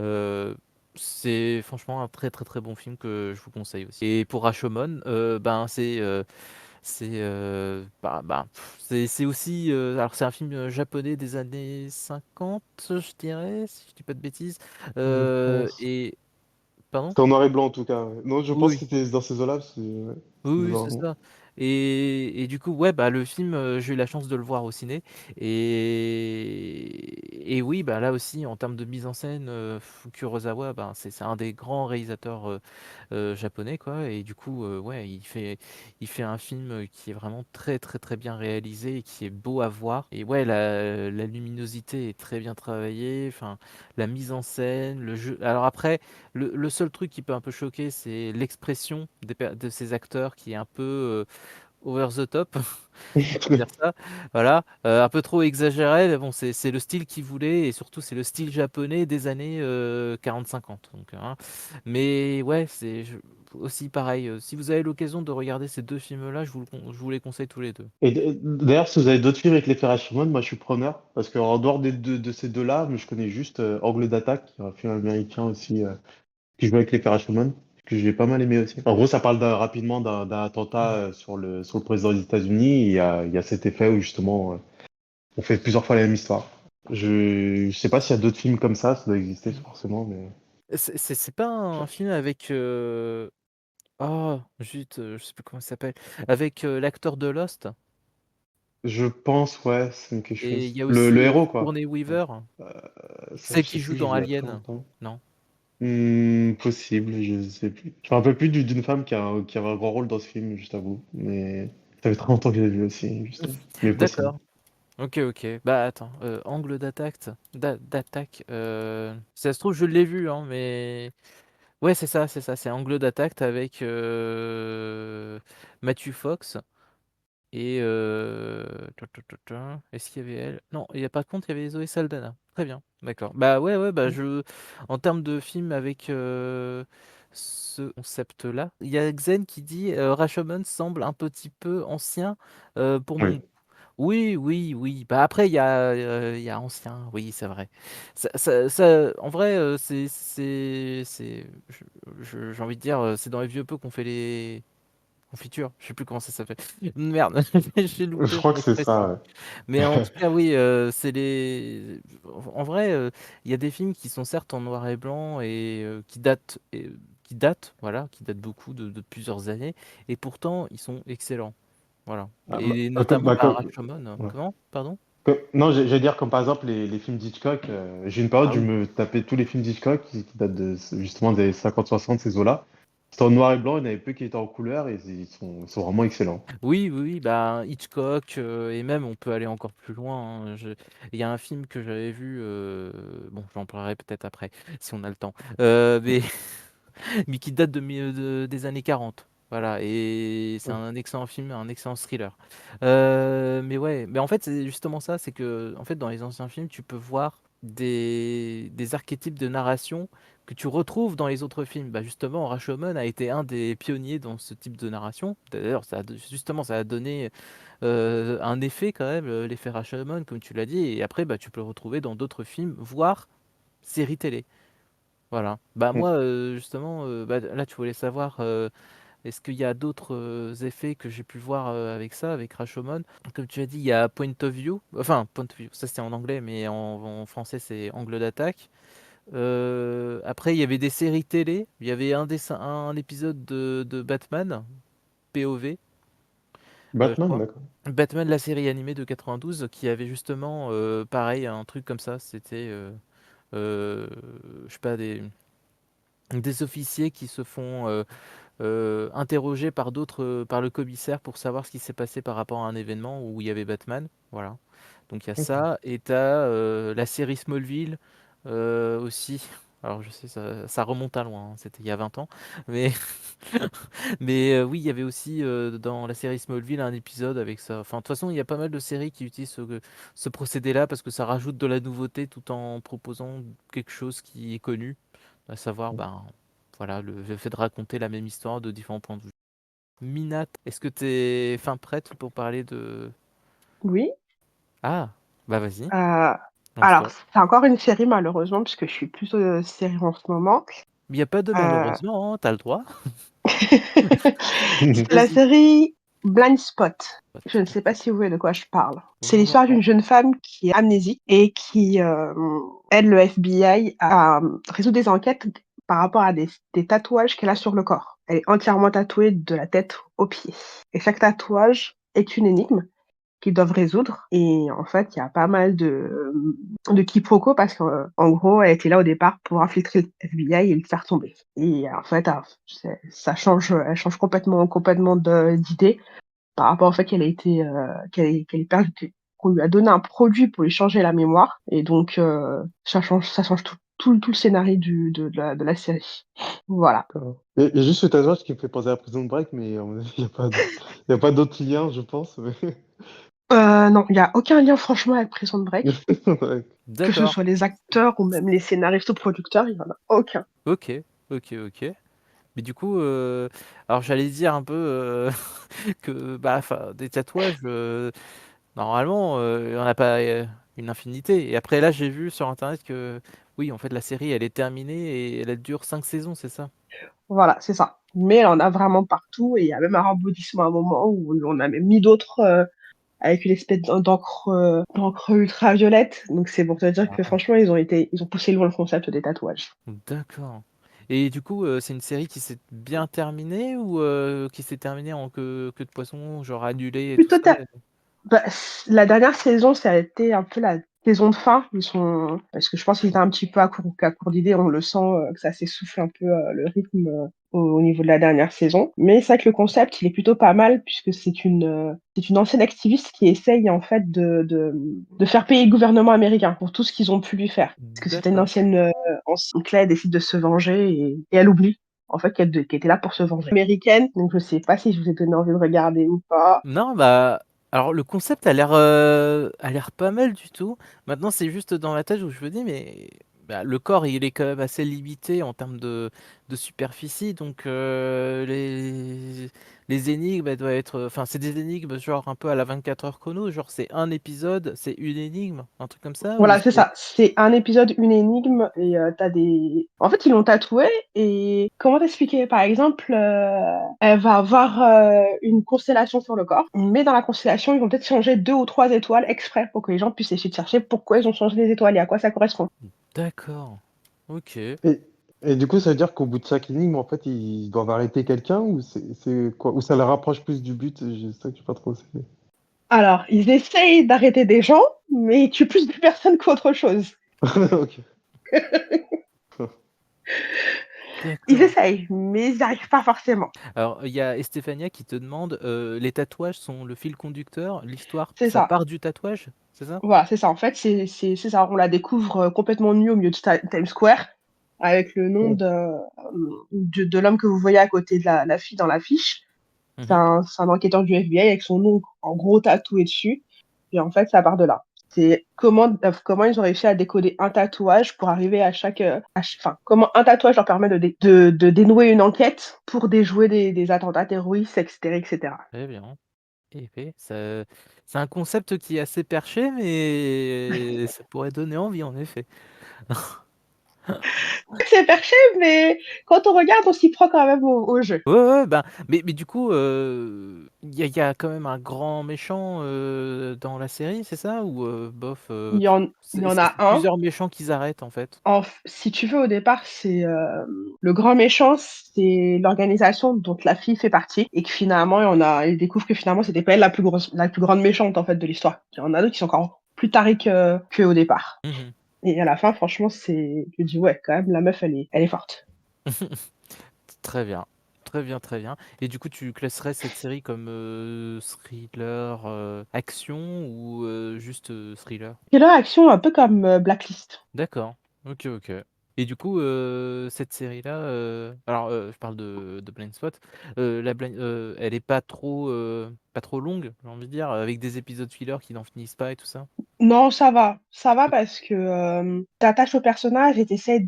Euh, c'est franchement un très très très bon film que je vous conseille aussi. Et pour Rashomon, ben c'est aussi alors c'est un film japonais des années 50 je dirais si je dis pas de bêtises. Je pense. Et pardon? C'était en noir et blanc en tout cas. Ouais. Non, je pense que Oui. c'était dans ces eaux-là. Ouais, Oui, de oui, voir, c'est non. ça. Et du coup, ouais, bah le film, j'ai eu la chance de le voir au ciné. Et oui, bah là aussi, en termes de mise en scène, Kurosawa, bah, c'est un des grands réalisateurs japonais, quoi. Et du coup, ouais, il fait un film qui est vraiment très, très, très bien réalisé et qui est beau à voir. Et ouais, la luminosité est très bien travaillée. Enfin, la mise en scène, le jeu. Alors après. Le seul truc qui peut un peu choquer, c'est l'expression de ces acteurs qui est un peu over the top, on peut dire ça. Voilà, un peu trop exagéré, mais bon, c'est le style qu'il voulait et surtout c'est le style japonais des années 40-50. Donc, hein. Mais ouais, aussi pareil. Si vous avez l'occasion de regarder ces deux films-là, je vous les conseille tous les deux. Et d'ailleurs, si vous avez d'autres films avec les frères Hashimon, moi je suis preneur. Parce qu'en dehors de ces deux-là, je connais juste Angle d'attaque, qui est un film américain aussi, qui joue avec les frères Hashimon, que j'ai pas mal aimé aussi. En gros, ça parle rapidement d'un attentat sur le président des États-Unis. Il y a cet effet où justement on fait plusieurs fois la même histoire. Je sais pas s'il y a d'autres films comme ça doit exister forcément, mais C'est pas un film avec oh, zut, je sais plus comment il s'appelle. Avec l'acteur de Lost. je pense, ouais, c'est quelque Et il chose. y a aussi Le héros, quoi. Sigourney Ouais. Weaver, Euh, ça, celle je sais qui joue plus, j'ai dans vu il y a très Alien. longtemps. Non? Possible, je sais plus. Je me rappelle plus d'une femme qui avait un grand rôle dans ce film, je t'avoue. Mais ça fait très longtemps que je l'ai vu aussi, justement. Mais possible. D'accord. Ok, ok. Bah attends, angle d'attaque. Si ça se trouve, je l'ai vu, hein, mais ouais, c'est ça. C'est angle d'attaque avec Matthew Fox et est-ce qu'il y avait elle? Non, il y a par contre, il y avait Zoé Saldana. Très bien, d'accord. Bah ouais, ouais, bah en termes de film avec ce concept-là, il y a Xen qui dit Rashomon semble un petit peu ancien pour Oui. mon. Oui, oui, oui. Bah après, il y a ancien, oui, c'est vrai. En vrai, j'ai envie de dire, c'est dans les vieux peu qu'on fait les confitures. Je sais plus comment ça s'appelle. Merde, j'ai Je loupé crois mon que c'est ça, expression. ouais. Mais en tout cas, oui, c'est les. En vrai, il y a des films qui sont certes en noir et blanc et voilà, qui datent beaucoup de plusieurs années, et pourtant ils sont excellents. Voilà. Ah, Et notamment bah, Rashomon. ouais. Comment? Pardon? Non, j'allais dire comme par exemple les films d'Hitchcock. J'ai une période Ah où je oui. me tapais tous les films d'Hitchcock qui datent justement des 50-60, ces eaux-là. C'était en noir et blanc, il y en avait peu qui étaient en couleur et ils sont vraiment excellents. Oui, oui, oui, bah Hitchcock, et même on peut aller encore plus loin, hein. Il y a un film que j'avais vu, bon, j'en parlerai peut-être après, si on a le temps, mais, mais qui date des années 40. Voilà, et c'est Ouais. un excellent film, un excellent thriller. Mais ouais, mais en fait, c'est justement ça, c'est que en fait, dans les anciens films, tu peux voir des archétypes de narration que tu retrouves dans les autres films. Bah justement, Rashomon a été un des pionniers dans ce type de narration. D'ailleurs, justement, ça a donné un effet quand même, l'effet Rashomon, comme tu l'as dit. Et après, bah, tu peux le retrouver dans d'autres films, voire séries télé. Voilà. Bah Mm. moi, justement, bah, là, tu voulais savoir, est-ce qu'il y a d'autres effets que j'ai pu voir avec ça, avec Rashomon? Comme tu as dit, il y a Point of View. Enfin, Point of View, ça c'était en anglais, mais en français c'est Angle d'attaque. Après, il y avait des séries télé. Il y avait un épisode de Batman, POV, je Batman, crois. d'accord. Batman, la série animée de 92, qui avait justement, pareil, un truc comme ça. C'était, euh, je sais pas, des officiers qui se font interrogés par par le commissaire pour savoir ce qui s'est passé par rapport à un événement où il y avait Batman. Voilà. Donc il y a Ok. ça. Et t'as la série Smallville aussi. Alors je sais, ça remonte à loin, hein, c'était il y a 20 ans. Mais, mais oui, il y avait aussi dans la série Smallville un épisode avec ça. Enfin, de toute façon, il y a pas mal de séries qui utilisent ce procédé-là parce que ça rajoute de la nouveauté tout en proposant quelque chose qui est connu, à savoir, ben, voilà, le fait de raconter la même histoire de différents points de vue. Minat, est-ce que tu es fin prête pour parler de... Oui. Ah, bah vas-y, Euh, alors, lance-toi. c'est encore une série malheureusement, puisque je suis plus série en ce moment. Il n'y a pas de Euh, malheureusement, hein, t'as le droit. c'est la Vas-y. série Blind Spot. Je ne sais pas si vous voyez de quoi je parle. C'est l'histoire Non. d'une jeune femme qui est amnésique et qui aide le FBI à résoudre des enquêtes par rapport à des tatouages qu'elle a sur le corps. Elle est entièrement tatouée de la tête aux pieds. Et chaque tatouage est une énigme qu'ils doivent résoudre. Et en fait, il y a pas mal de quiproquos parce qu'en gros, elle était là au départ pour infiltrer le FBI et le faire tomber. Et en fait, ça change, elle change complètement d'idée par rapport au fait qu'elle a été, qu'elle est perdue, qu'on lui a donné un produit pour lui changer la mémoire. Et donc, ça change tout. tout le scénario de la série. Voilà. Il y a juste ce tatouage qui me fait penser à Prison Break, mais il n'y a y a pas d'autres liens, je pense. Non, il y a aucun lien franchement avec Prison Break, Ouais. que ce D'accord. soit les acteurs ou même les scénaristes ou producteurs, il y en a aucun. OK. OK, OK. Mais du coup, alors j'allais dire un peu, que, bah, enfin, des tatouages, normalement, il y en a pas, une infinité et après là, j'ai vu sur internet que, oui, en fait, la série, elle est terminée et elle dure 5 saisons, c'est ça? Voilà, c'est ça. Mais elle en a vraiment partout et il y a même un rebondissement à un moment où on a même mis d'autres, avec une espèce d'encre ultraviolette. Donc c'est pour te dire que franchement, ils ont poussé loin le concept des tatouages. D'accord et du coup, c'est une série qui s'est bien terminée ou, qui s'est terminée en queue de poisson, genre annulée et tout Plutôt ça? ta Bah, la dernière saison, ça a été un peu la saison de fin. Parce que je pense qu'ils étaient un petit peu à court d'idées. On le sent que ça s'essouffle un peu le rythme au niveau de la dernière saison. Mais c'est vrai que le concept, il est plutôt pas mal puisque c'est une ancienne activiste qui essaye en fait de faire payer le gouvernement américain pour tout ce qu'ils ont pu lui faire. Parce que c'était une D'accord. ancienne. Donc là, elle décide de se venger et elle oublie en fait qu'elle était là pour se venger. Américaine, donc je sais pas si je vous ai donné envie de regarder ou pas. Non, bah, alors le concept a l'air pas mal du tout. Maintenant, c'est juste dans ma tête où je me dis: «Mais bah, le corps, il est quand même assez limité en termes de superficie, donc les énigmes, elles doivent être, enfin, c'est des énigmes genre un peu à la 24 heures chrono, genre c'est un épisode, c'est une énigme, un truc comme ça ou Voilà, c'est c'est?» ça. C'est un épisode, une énigme et en fait, ils l'ont tatoué et comment t'expliquer? Par exemple, elle va avoir, une constellation sur le corps, mais dans la constellation, ils vont peut-être changer 2 ou 3 étoiles exprès pour que les gens puissent essayer de chercher pourquoi ils ont changé les étoiles et à quoi ça correspond. D'accord. OK. Et, et du coup, ça veut dire qu'au bout de chaque énigme, en fait, ils doivent arrêter quelqu'un ou c'est quoi? Ou ça les rapproche plus du but? C'est ça que je sais pas trop. Alors, ils essayent d'arrêter des gens, mais ils tuent plus de personnes qu'autre chose. Ok. Ils D'accord. essayent, mais ils n'y arrivent pas forcément. Alors, il y a Estefania qui te demande, les tatouages sont le fil conducteur, l'histoire, C'est ça ça. part du tatouage, c'est ça? Voilà, c'est ça. En fait, c'est ça. On la découvre complètement nue au milieu de Times Square, avec le nom de l'homme que vous voyez à côté de la fille dans l'affiche. Mmh. C'est un enquêteur du FBI avec son nom en gros tatoué dessus. Et en fait, ça part de là. C'est comment ils ont réussi à décoder un tatouage pour arriver enfin, comment un tatouage leur permet de dénouer une enquête pour déjouer des attentats terroristes, etc., etc. Très bien. Et beh, c'est un concept qui est assez perché, mais ça pourrait donner envie en effet. C'est perché, mais quand on regarde, on s'y prend quand même au jeu. Ouais, ouais, ben, mais du coup, il y a quand même un grand méchant, dans la série, c'est ça? Ou, bof, Il y en c'est a un. plusieurs méchants qu'ils arrêtent en fait? Si tu veux, au départ, le grand méchant, c'est l'organisation dont la fille fait partie, et que finalement, il découvre que finalement, c'était pas elle la plus grande méchante en fait de l'histoire. Il y en a d'autres qui sont encore plus tarés que au départ. Mmh. Et à la fin, franchement, je dis ouais, quand même, la meuf, elle est forte. Très bien. Très bien, très bien. Et du coup, tu classerais cette série comme, thriller, action ou, juste, thriller? Thriller action, un peu comme Blacklist. D'accord. OK, OK. Et du coup, cette série-là, alors, je parle de Blindspot, elle est pas trop longue, j'ai envie de dire, avec des épisodes filler qui n'en finissent pas et tout ça? Non, ça va parce que t'attaches au personnage et t'essaies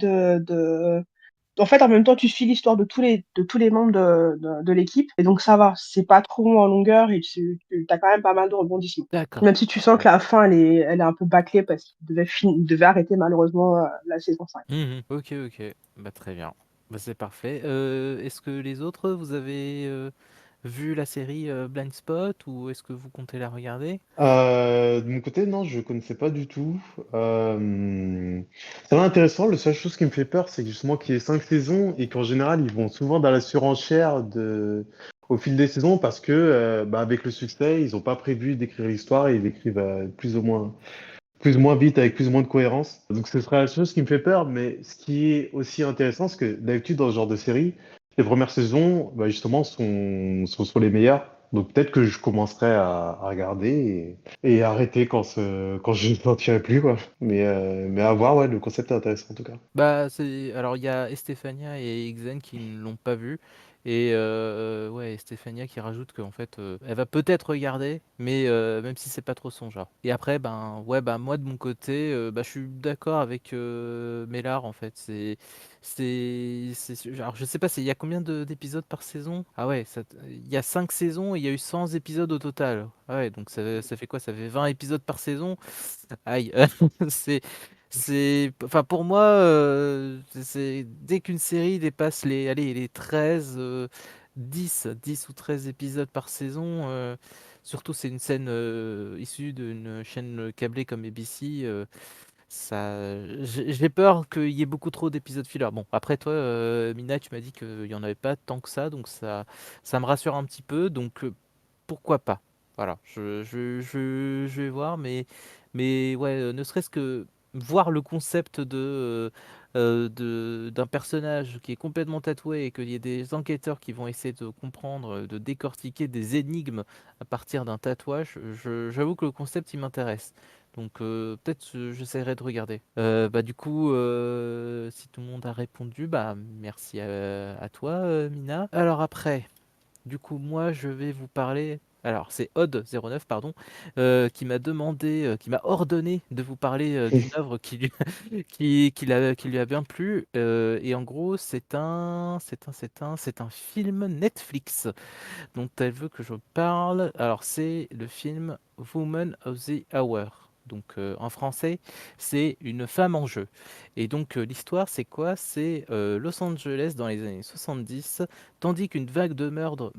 en fait, en même temps, tu suis l'histoire de tous les membres de l'équipe. Et donc, ça va. C'est pas trop long en longueur et tu as quand même pas mal de rebondissements. D'accord. Même si tu sens que la fin, elle est un peu bâclée parce qu'il devait arrêter malheureusement la saison 5. Mmh. OK, OK. Bah, très bien. Bah, c'est parfait. Est-ce que les autres, vous avez, vu la série, Blindspot ou est-ce que vous comptez la regarder? De mon côté, non, je connaissais pas du tout. Ça va intéressant. La seule chose qui me fait peur, c'est que justement qu'il y ait 5 saisons et qu'en général, ils vont souvent dans la surenchère au fil des saisons parce que, bah, avec le succès, ils n'ont pas prévu d'écrire l'histoire et ils l'écrivent plus ou moins vite avec plus ou moins de cohérence. Donc, ce sera la chose qui me fait peur. Mais ce qui est aussi intéressant, c'est que d'habitude, dans ce genre de série, les premières saisons, bah, justement, sont les meilleures. Donc peut-être que je commencerai à regarder et arrêter quand je n'en tirerai plus, quoi. Mais à voir, ouais, le concept est intéressant en tout cas. Bah, alors il y a Estefania et Xen qui ne l'ont pas vu. Et ouais, Estefania qui rajoute qu'en fait, elle va peut-être regarder, mais même si c'est pas trop son genre. Et après, ben ouais, bah moi de mon côté, bah, je suis d'accord avec Mélar en fait. Alors je sais pas, il y a combien d'épisodes par saison? Ah ouais, il y a 5 saisons et il y a eu 100 épisodes au total. Ah ouais, donc ça fait quoi? Ça fait 20 épisodes par saison. Aïe, c'est enfin pour moi, dès qu'une série dépasse les 13, 10 ou 13 épisodes par saison, surtout c'est une scène issue d'une chaîne câblée comme ABC, j'ai peur qu'il y ait beaucoup trop d'épisodes fillers. Bon, après toi, Mina, tu m'as dit qu'il y en avait pas tant que ça, donc ça me rassure un petit peu. Donc pourquoi pas? Voilà, je vais voir, mais ouais, ne serait-ce que voir le concept d'un personnage qui est complètement tatoué et qu'il y ait des enquêteurs qui vont essayer de comprendre, de décortiquer des énigmes à partir d'un tatouage, j'avoue que le concept il m'intéresse. Donc peut-être j'essaierai de regarder. Bah du coup, si tout le monde a répondu, bah merci à toi, Mina. Alors après. Du coup, moi, je vais vous parler. Alors, c'est Odd09, pardon, qui m'a ordonné de vous parler d'une œuvre qui lui a bien plu. Et en gros, c'est un film Netflix dont elle veut que je parle. Alors, c'est le film Woman of the Hour. Donc, en français, c'est Une femme en jeu. Et donc, l'histoire, c'est quoi? C'est Los Angeles dans les années 70, tandis qu'une vague de meurtres,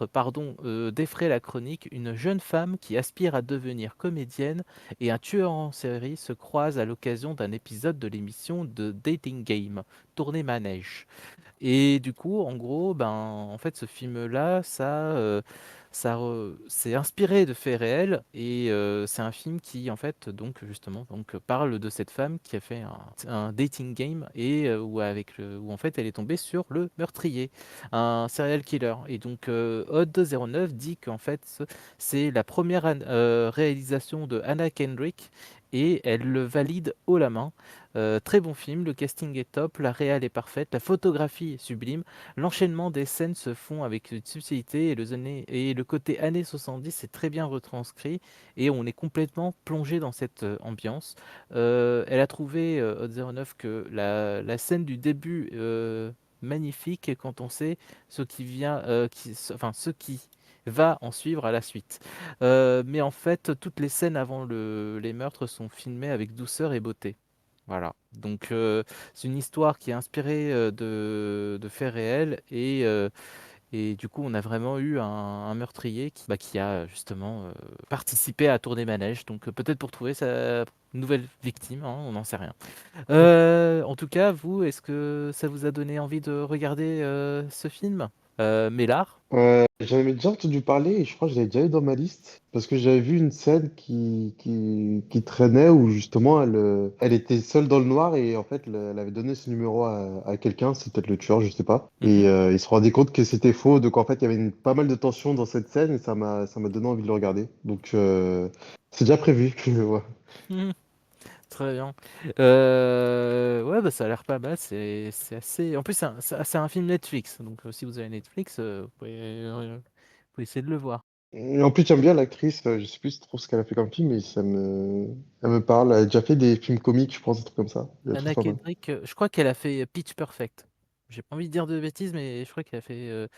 pardon, défraie la chronique. Une jeune femme qui aspire à devenir comédienne et un tueur en série se croisent à l'occasion d'un épisode de l'émission de Dating Game, Tournée Manège. Et du coup, en gros, ben, en fait, ce film-là, c'est inspiré de faits réels et c'est un film qui, en fait, donc justement, donc parle de cette femme qui a fait un dating game et où en fait, elle est tombée sur le meurtrier, un serial killer. Et donc, Odd09 dit qu'en fait, c'est la première réalisation de Anna Kendrick et elle le valide haut la main. Très bon film, le casting est top, la réal est parfaite, la photographie est sublime, l'enchaînement des scènes se font avec une subtilité et le côté années 70 est très bien retranscrit et on est complètement plongé dans cette ambiance. Elle a trouvé, Hot09, que la scène du début magnifique quand on sait ce qui vient, enfin ce qui va en suivre à la suite. Mais en fait, toutes les scènes avant les meurtres sont filmées avec douceur et beauté. Voilà, donc c'est une histoire qui est inspirée de faits réels et du coup on a vraiment eu un meurtrier qui a justement participé à tourner manège, donc peut-être pour trouver sa nouvelle victime, hein, on n'en sait rien. En tout cas, vous, est-ce que ça vous a donné envie de regarder ce film? Mélard? J'en avais déjà entendu parler et je crois que je l'avais déjà eu dans ma liste parce que j'avais vu une scène qui traînait où justement elle était seule dans le noir et en fait elle avait donné ce numéro à quelqu'un, c'est peut-être le tueur, je sais pas. Et Mhm. il se rendait compte que c'était faux, donc en fait il y avait pas mal de tension dans cette scène et ça m'a donné envie de le regarder. Donc c'est déjà prévu que je le vois. Très bien. Ouais, bah, ça a l'air pas mal. C'est assez. En plus, c'est un film Netflix. Donc, si vous avez Netflix, vous pouvez essayer de le voir. Et en plus j'aime bien l'actrice, je sais plus trop ce qu'elle a fait comme film, mais elle me parle. Elle a déjà fait des films comiques, je pense, des trucs comme ça. Je la trouve Anna pas mal. Kendrick, je crois qu'elle a fait Pitch Perfect. J'ai pas envie de dire de bêtises, mais je crois qu'elle a fait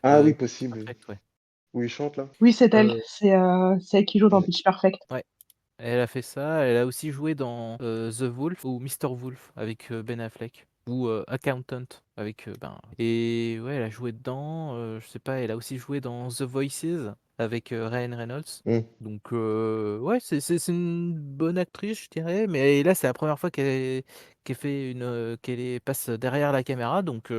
Ah oui, Pitch possible. Perfect, ouais. Où il chante là. Oui, c'est elle. Euh, C'est elle qui joue dans Ouais. Pitch Perfect. ouais. Elle a fait ça. Elle a aussi joué dans The Wolf ou Mr. Wolf avec Ben Affleck. Ou Accountant avec et ouais, elle a joué dedans. Je sais pas. Elle a aussi joué dans The Voices avec Ryan Reynolds. Mm. Donc ouais, c'est une bonne actrice, je dirais. Mais là, c'est la première fois qu'elle fait passe derrière la caméra. Donc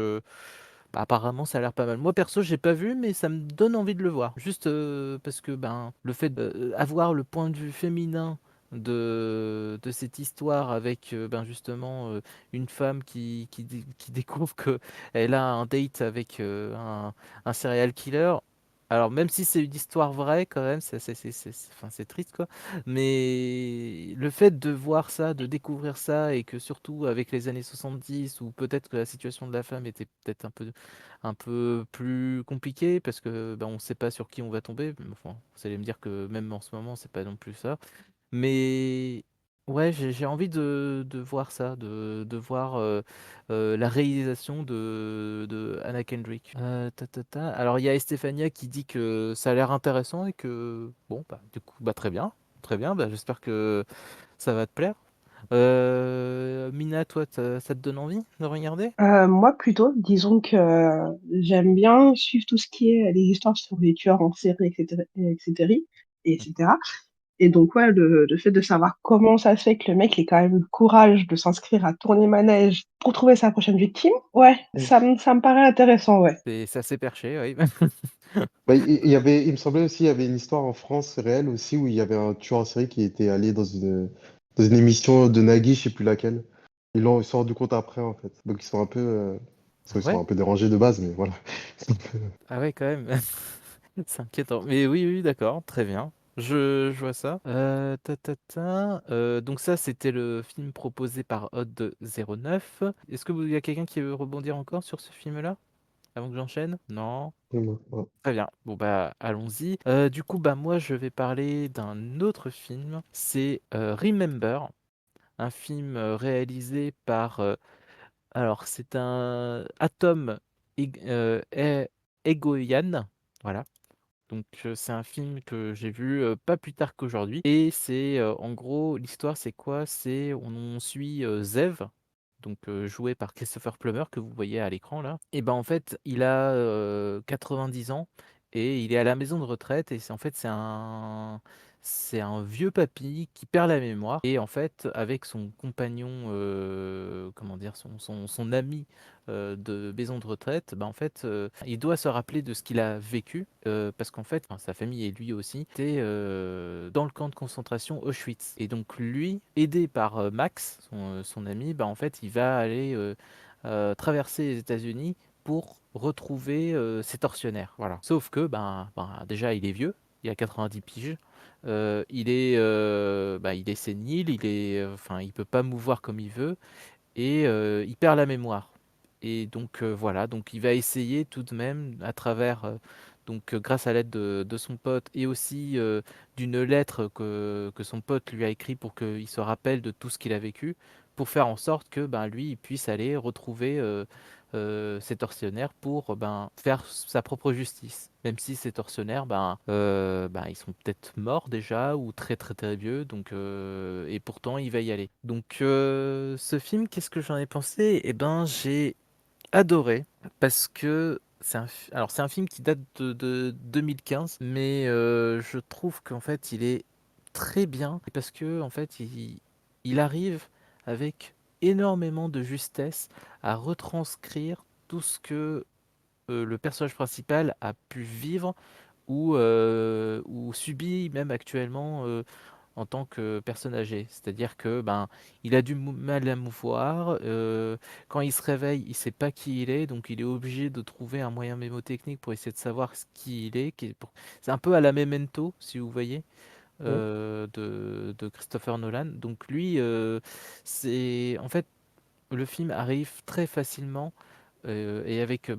bah, apparemment, ça a l'air pas mal. Moi, perso, j'ai pas vu, mais ça me donne envie de le voir. Juste parce que ben, le fait d'avoir le point de vue féminin de cette histoire avec justement une femme qui découvre qu'elle a un date avec un serial killer. Alors même si c'est une histoire vraie quand même, enfin, c'est triste quoi. Mais le fait de voir ça, de découvrir ça, et que surtout avec les années 70, où peut-être que la situation de la femme était peut-être un peu plus compliquée, parce que on ne sait pas sur qui on va tomber. Enfin, vous allez me dire que même en ce moment, c'est pas non plus ça. Mais ouais, j'ai envie de voir ça, de voir la réalisation de Anna Kendrick. Alors il y a Estefania qui dit que ça a l'air intéressant et que bon, bah, du coup, bah, très bien, bah, j'espère que ça va te plaire. Mina, toi, ça te donne envie de regarder? Moi plutôt, disons que j'aime bien suivre tout ce qui est les histoires sur les tueurs en série, etc., etc., etc. Et donc, ouais, le fait de savoir comment ça se fait que le mec ait quand même le courage de s'inscrire à tourner manège pour trouver sa prochaine victime, ouais, Mm. ça me paraît intéressant, ouais. C'est assez perché, oui. Bah, il me semblait aussi, il y avait une histoire en France réelle aussi où il y avait un tueur en série qui était allé dans une émission de Nagui, je sais plus laquelle. Ils se sont rendu compte après, en fait. Donc ils sont un peu, Ah ils sont ouais? un peu dérangés de base, mais voilà. C'est un peu- Ah ouais, quand même. C'est inquiétant. Mais oui, oui, d'accord, très bien. Je vois ça. Donc ça, c'était le film proposé par Odd09. Est-ce que il y a quelqu'un qui veut rebondir encore sur ce film-là avant que j'enchaîne? Non? Ouais. Très bien. Bon bah allons-y. Du coup, bah moi je vais parler d'un autre film. C'est Remember, un film réalisé par alors c'est un Atom Egoyan. Voilà. Donc c'est un film que j'ai vu pas plus tard qu'aujourd'hui. Et c'est en gros, l'histoire c'est quoi? C'est on suit Zev, donc joué par Christopher Plummer que vous voyez à l'écran là. Et ben en fait il a 90 ans et il est à la maison de retraite, et en fait c'est un vieux papy qui perd la mémoire, et en fait avec son compagnon, comment dire, son ami de maison de retraite, bah, en fait, il doit se rappeler de ce qu'il a vécu, parce qu'en fait, enfin, sa famille et lui aussi étaient dans le camp de concentration Auschwitz. Et donc lui, aidé par Max, son ami, bah, en fait, il va aller traverser les États-Unis pour retrouver ses tortionnaires. Voilà. Sauf que, déjà, il est vieux, il a 90 piges. Il est sénile, enfin, il peut pas mouvoir comme il veut, et il perd la mémoire. Et donc voilà, donc il va essayer tout de même à travers, grâce à l'aide de son pote, et aussi d'une lettre que son pote lui a écrit pour qu'il se rappelle de tout ce qu'il a vécu, pour faire en sorte que lui, il puisse aller retrouver ses tortionnaires pour faire sa propre justice. Même si ces tortionnaires, ils sont peut-être morts déjà, ou très très très vieux, donc, et pourtant il va y aller. Donc ce film, qu'est-ce que j'en ai pensé? Eh ben j'ai adoré, parce que alors c'est un film qui date de 2015, mais je trouve qu'en fait il est très bien, parce que en fait il arrive avec énormément de justesse à retranscrire tout ce que le personnage principal a pu vivre, ou subit même actuellement, en tant que personne âgée. C'est-à-dire que il a du mal à mouvoir. Quand il se réveille, il sait pas qui il est, donc il est obligé de trouver un moyen mémotechnique pour essayer de savoir qui il est. C'est un peu à la Memento, si vous voyez, Ouais. de Christopher Nolan. Donc lui, c'est en fait, le film arrive très facilement, et avec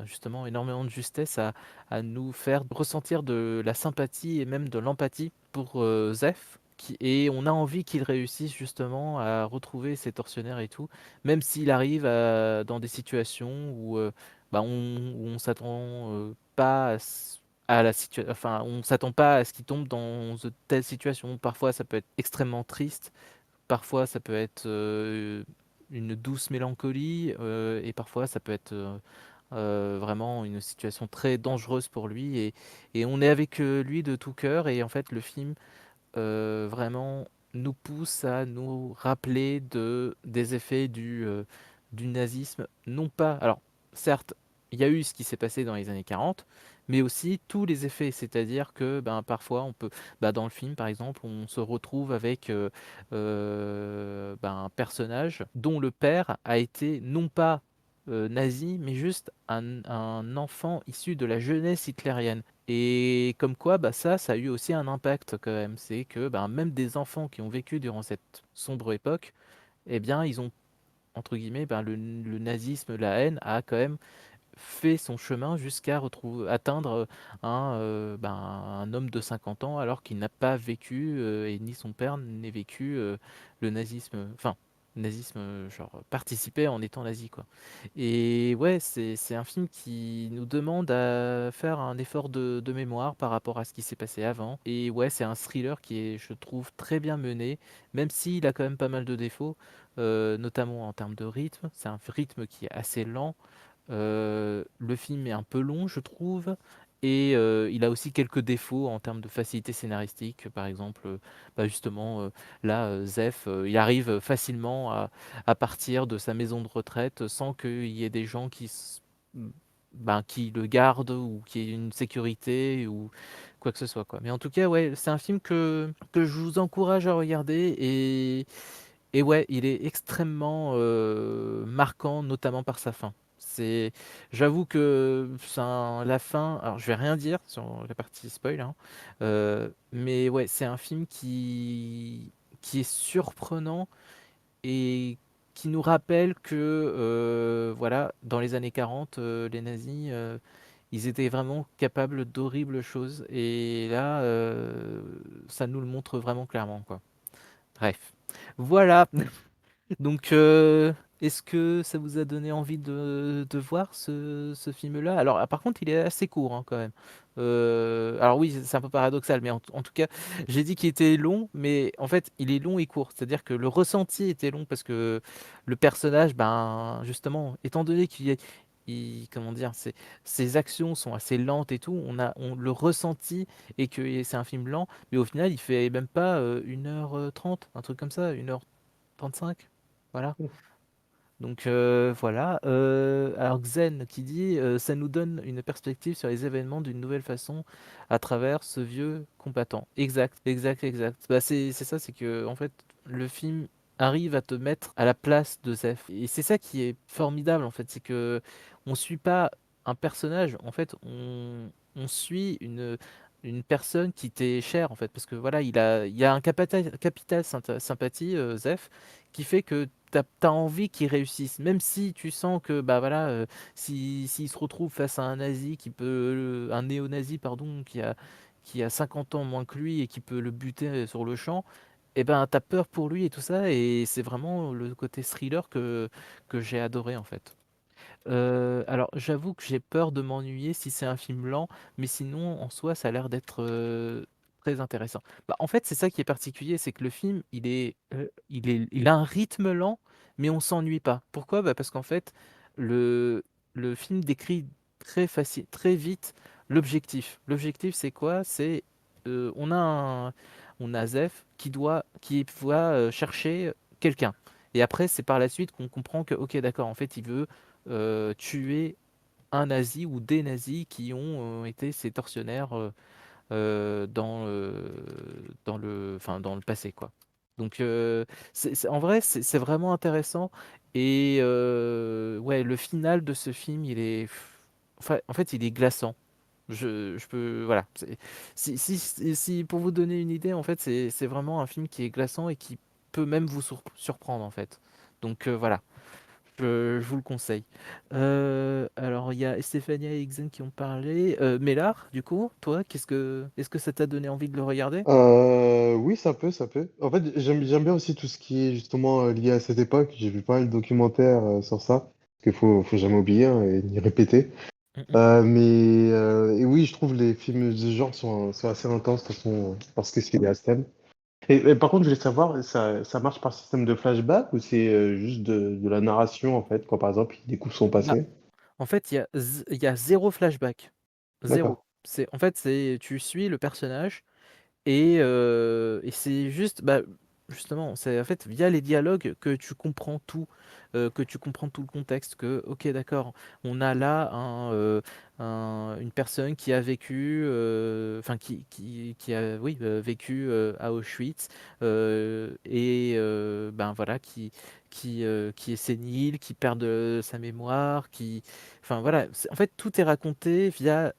justement énormément de justesse, à nous faire ressentir de la sympathie et même de l'empathie pour Zef. Et on a envie qu'il réussisse justement à retrouver ses tortionnaires et tout, même s'il arrive dans des situations où on s'attend pas à la situation, enfin on s'attend pas à ce qu'il tombe dans de telles situations. Parfois ça peut être extrêmement triste, parfois ça peut être une douce mélancolie, et parfois ça peut être vraiment une situation très dangereuse pour lui, et on est avec lui de tout cœur, et en fait le film vraiment nous pousse à nous rappeler des effets du nazisme. Non pas, alors certes, il y a eu ce qui s'est passé dans les années 40, mais aussi tous les effets. C'est-à-dire que ben, parfois, on peut, bah, dans le film, par exemple, on se retrouve avec ben, un personnage dont le père a été non pas nazi, mais juste un enfant issu de la jeunesse hitlérienne. Et comme quoi, bah, ça a eu aussi un impact quand même. C'est que ben, même des enfants qui ont vécu durant cette sombre époque, eh bien, ils ont, entre guillemets, ben, le nazisme, la haine a quand même fait son chemin jusqu'à atteindre ben, un homme de 50 ans alors qu'il n'a pas vécu et ni son père n'ait vécu le nazisme, enfin nazisme genre participé en étant nazi quoi. Et ouais, c'est un film qui nous demande à faire un effort de mémoire par rapport à ce qui s'est passé avant. Et ouais, c'est un thriller qui est, je trouve, très bien mené, même s'il a quand même pas mal de défauts, notamment en termes de rythme. C'est un rythme qui est assez lent. Le film est un peu long, je trouve, et il a aussi quelques défauts en termes de facilité scénaristique. Par exemple, bah, justement, là, Zef, il arrive facilement à partir de sa maison de retraite sans qu'il y ait des gens ben, qui le gardent ou qui ait une sécurité ou quoi que ce soit, quoi. Mais en tout cas, ouais, c'est un film que je vous encourage à regarder et ouais, il est extrêmement marquant, notamment par sa fin. J'avoue que la fin, alors je vais rien dire sur la partie spoil, hein, mais ouais, c'est un film qui est surprenant et qui nous rappelle que, voilà, dans les années 40, les nazis, ils étaient vraiment capables d'horribles choses. Et là, ça nous le montre vraiment clairement, quoi. Bref. Voilà. Donc, est-ce que ça vous a donné envie de voir ce film-là? Alors, par contre, il est assez court hein, quand même. Alors oui, c'est un peu paradoxal, mais en tout cas, j'ai dit qu'il était long, mais en fait, il est long et court. C'est-à-dire que le ressenti était long parce que le personnage, ben, justement, étant donné comment dire, ses actions sont assez lentes et tout, on le ressenti et que c'est un film lent, mais au final, il fait même pas 1h30, un truc comme ça, 1h35. Voilà. Donc voilà. Alors Xen qui dit ça nous donne une perspective sur les événements d'une nouvelle façon à travers ce vieux combattant. Exact, exact, exact. Bah, c'est ça, c'est que en fait le film arrive à te mettre à la place de Zef. Et c'est ça qui est formidable en fait, c'est que on suit pas un personnage, en fait on suit une personne qui t'est chère en fait, parce que voilà, il a un capital sympathie, Zef, qui fait que t'as envie qu'il réussisse, même si tu sens que bah voilà, s'il se retrouve face à un nazi un néo-nazi pardon, qui a 50 ans moins que lui et qui peut le buter sur le champ, et ben t'as peur pour lui et tout ça, et c'est vraiment le côté thriller que j'ai adoré en fait. Alors j'avoue que j'ai peur de m'ennuyer si c'est un film lent, mais sinon en soi ça a l'air d'être très intéressant. Bah, en fait c'est ça qui est particulier, c'est que le film il a un rythme lent, mais on s'ennuie pas. Pourquoi? Bah, parce qu'en fait le, le film décrit très vite l'objectif. L'objectif c'est quoi? C'est on a Zef qui va chercher quelqu'un. Et après, c'est par la suite qu'on comprend que, ok, d'accord, en fait, il veut tuer un nazi ou des nazis qui ont été ses tortionnaires dans le passé, quoi. Donc, en vrai, c'est vraiment intéressant. Et ouais, le final de ce film, enfin, en fait, il est glaçant. Je peux, voilà. Si pour vous donner une idée, en fait, c'est vraiment un film qui est glaçant et qui peut même vous surprendre, en fait. Donc voilà. Je vous le conseille. Alors, il y a Stéphania et Ixen qui ont parlé. Mélard, du coup, toi, est-ce que ça t'a donné envie de le regarder? Oui, ça peut, ça peut. En fait, j'aime bien aussi tout ce qui est justement lié à cette époque. J'ai vu pas mal de documentaires sur ça, parce qu'il faut jamais oublier hein, et ni répéter. Mm, mm. Et oui, je trouve les films de ce genre sont assez intenses de toute façon, parce que c'est lié à ce thème. Et par contre, je voulais savoir, ça marche par système de flashback ou c'est juste de la narration en fait, quand par exemple il découvre son Ah, passé? en fait, il y a zéro flashback. Zéro. D'accord. En fait, tu suis le personnage et c'est juste. Bah, justement, c'est en fait via les dialogues que tu comprends tout, que tu comprends tout le contexte, que OK, d'accord, on a là une personne qui a vécu, enfin qui a, oui, vécu à Auschwitz, et ben voilà, qui est sénile, qui perd de sa mémoire, enfin voilà, en fait tout est raconté via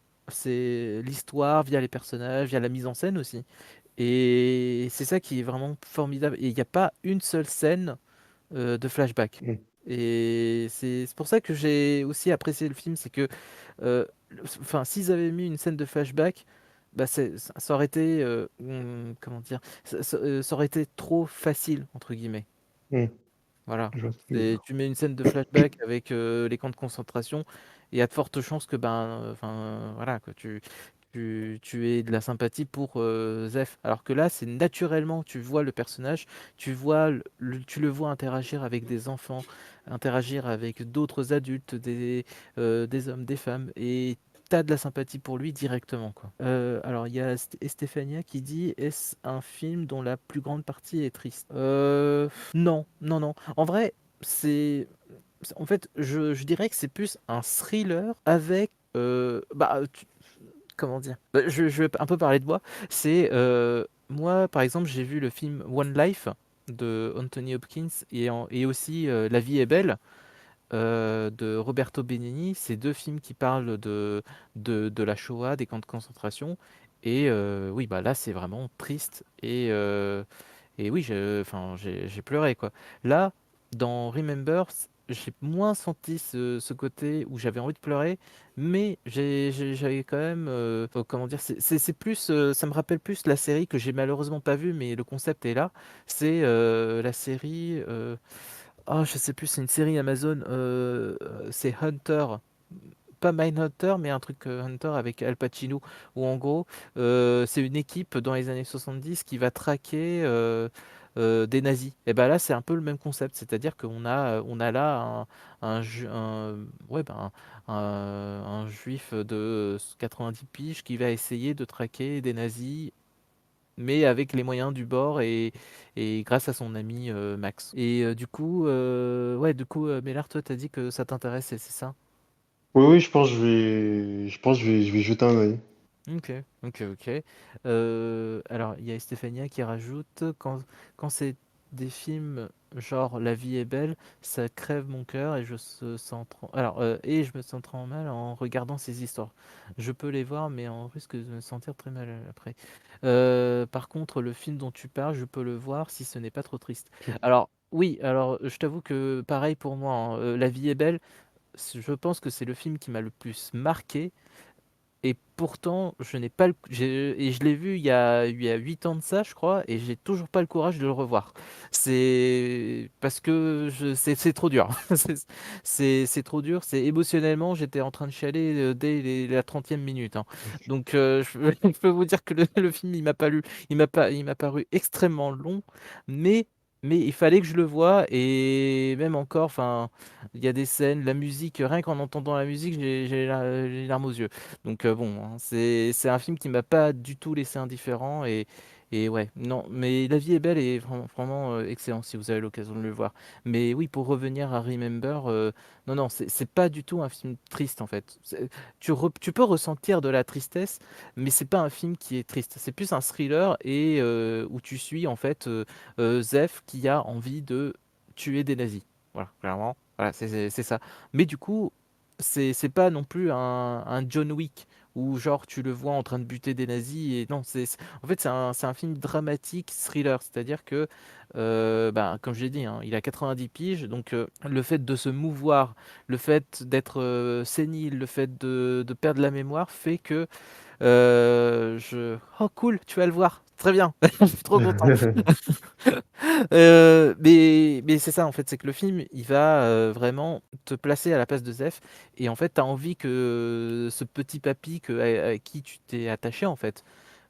l'histoire, via les personnages, via la mise en scène aussi. Et c'est ça qui est vraiment formidable. Et il n'y a pas une seule scène de flashback. Mm. Et c'est pour ça que j'ai aussi apprécié le film, c'est que, enfin, s'ils avaient mis une scène de flashback, bah ça aurait été, comment dire, ça aurait été trop facile entre guillemets. Mm. Voilà. Je vois ce que tu veux dire. Tu mets une scène de flashback avec les camps de concentration, et il y a de fortes chances que ben, enfin voilà, que tu aies de la sympathie pour Zef. Alors que là, c'est naturellement, tu vois le personnage, tu le vois interagir avec des enfants, interagir avec d'autres adultes, des hommes, des femmes, et t'as de la sympathie pour lui directement, quoi. Alors, il y a Stéphania qui dit: est-ce un film dont la plus grande partie est triste? Non, non, non. En vrai, c'est. En fait, je dirais que c'est plus un thriller avec. Comment dire? Bah, je vais un peu parler de moi. C'est. Moi, par exemple, j'ai vu le film One Life de Anthony Hopkins et aussi La vie est belle de Roberto Benigni. C'est deux films qui parlent de la Shoah, des camps de concentration. Et oui, bah là, c'est vraiment triste. Et oui, enfin, j'ai pleuré, quoi. Là, dans Remember, j'ai moins senti ce côté où j'avais envie de pleurer, mais j'avais quand même, comment dire, c'est plus, ça me rappelle plus la série que j'ai malheureusement pas vue, mais le concept est là. C'est la série, oh, je sais plus, c'est une série Amazon, c'est Hunter, pas Mindhunter, mais un truc Hunter avec Al Pacino, où en gros, c'est une équipe dans les années 70 qui va traquer des nazis. Et ben là, c'est un peu le même concept, c'est-à-dire on a là ouais, ben, un juif de 90 piges qui va essayer de traquer des nazis, mais avec les moyens du bord et grâce à son ami Max. Et ouais, du coup, Mélard, toi, t'as dit que ça t'intéresse, c'est ça? Oui, oui, je pense que je vais jeter un œil. Ok, ok, ok. Alors, il y a Stéphania qui rajoute, quand c'est des films genre La vie est belle, ça crève mon cœur et et je me sens trop mal en regardant ces histoires. Je peux les voir, mais on risque de me sentir très mal après. Par contre, le film dont tu parles, je peux le voir si ce n'est pas trop triste. Alors, oui, alors je t'avoue que pareil pour moi, hein, La vie est belle, je pense que c'est le film qui m'a le plus marqué. Et pourtant, je n'ai pas et je l'ai vu il y a 8 ans de ça, je crois, et j'ai toujours pas le courage de le revoir. C'est parce que c'est trop dur. C'est trop dur. C'est émotionnellement, j'étais en train de chialer dès la 30e minute, hein. Donc, je peux vous dire que le film, il m'a paru extrêmement long, mais, mais il fallait que je le voie, et même encore, enfin, il y a des scènes, la musique, rien qu'en entendant la musique, j'ai les larmes aux yeux. Donc bon, hein, c'est un film qui m'a pas du tout laissé indifférent, et ouais, non, mais La vie est belle est vraiment, vraiment excellent si vous avez l'occasion de le voir. Mais oui, pour revenir à Remember, non, non, c'est pas du tout un film triste en fait. Tu peux ressentir de la tristesse, mais c'est pas un film qui est triste. C'est plus un thriller et où tu suis en fait Zef qui a envie de tuer des nazis. Voilà, clairement, voilà, c'est ça. Mais du coup, c'est pas non plus un John Wick où genre tu le vois en train de buter des nazis, et non, en fait c'est un film dramatique thriller, c'est-à-dire que bah, comme je l'ai dit, hein, il a 90 piges, donc le fait de se mouvoir, le fait d'être sénile, le fait de perdre la mémoire fait que oh cool, tu vas le voir, très bien, je suis trop content. Mais c'est ça en fait, c'est que le film, il va vraiment te placer à la place de Zef, et en fait, tu as envie que ce petit papy à qui tu t'es attaché en fait,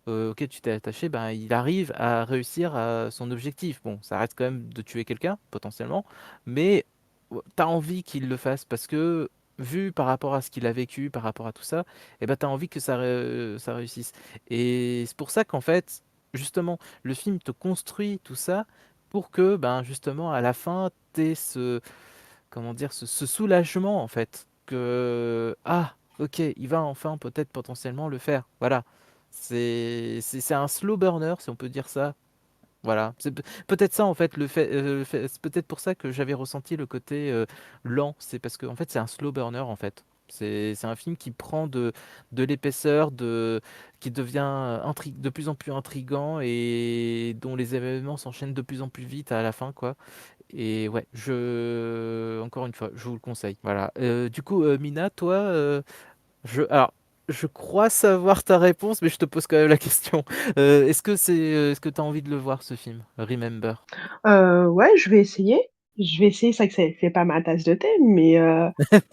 auquel tu t'es attaché, ben, il arrive à réussir à son objectif. Bon, ça reste quand même de tuer quelqu'un, potentiellement, mais tu as envie qu'il le fasse parce que, vu par rapport à ce qu'il a vécu, par rapport à tout ça, et ben, tu as envie que ça réussisse. Et c'est pour ça qu'en fait, justement, le film te construit tout ça pour que, ben, justement, à la fin, tu ce comment dire? Ce soulagement, en fait, que: «Ah, OK, il va enfin peut-être potentiellement le faire». Voilà. C'est un slow burner, si on peut dire ça. Voilà, c'est peut-être ça en fait le fait c'est peut-être pour ça que j'avais ressenti le côté, lent. C'est parce qu'en fait, c'est un slow burner en fait. C'est un film qui prend de l'épaisseur, qui devient, de plus en plus intriguant et dont les événements s'enchaînent de plus en plus vite à la fin, quoi. Et ouais, encore une fois, je vous le conseille. Voilà, du coup, Mina, toi, alors, je crois savoir ta réponse, mais je te pose quand même la question. Est-ce que tu as envie de le voir ce film, Remember? Ouais, je vais essayer. Je vais essayer, c'est vrai que c'est pas ma tasse de thé, mais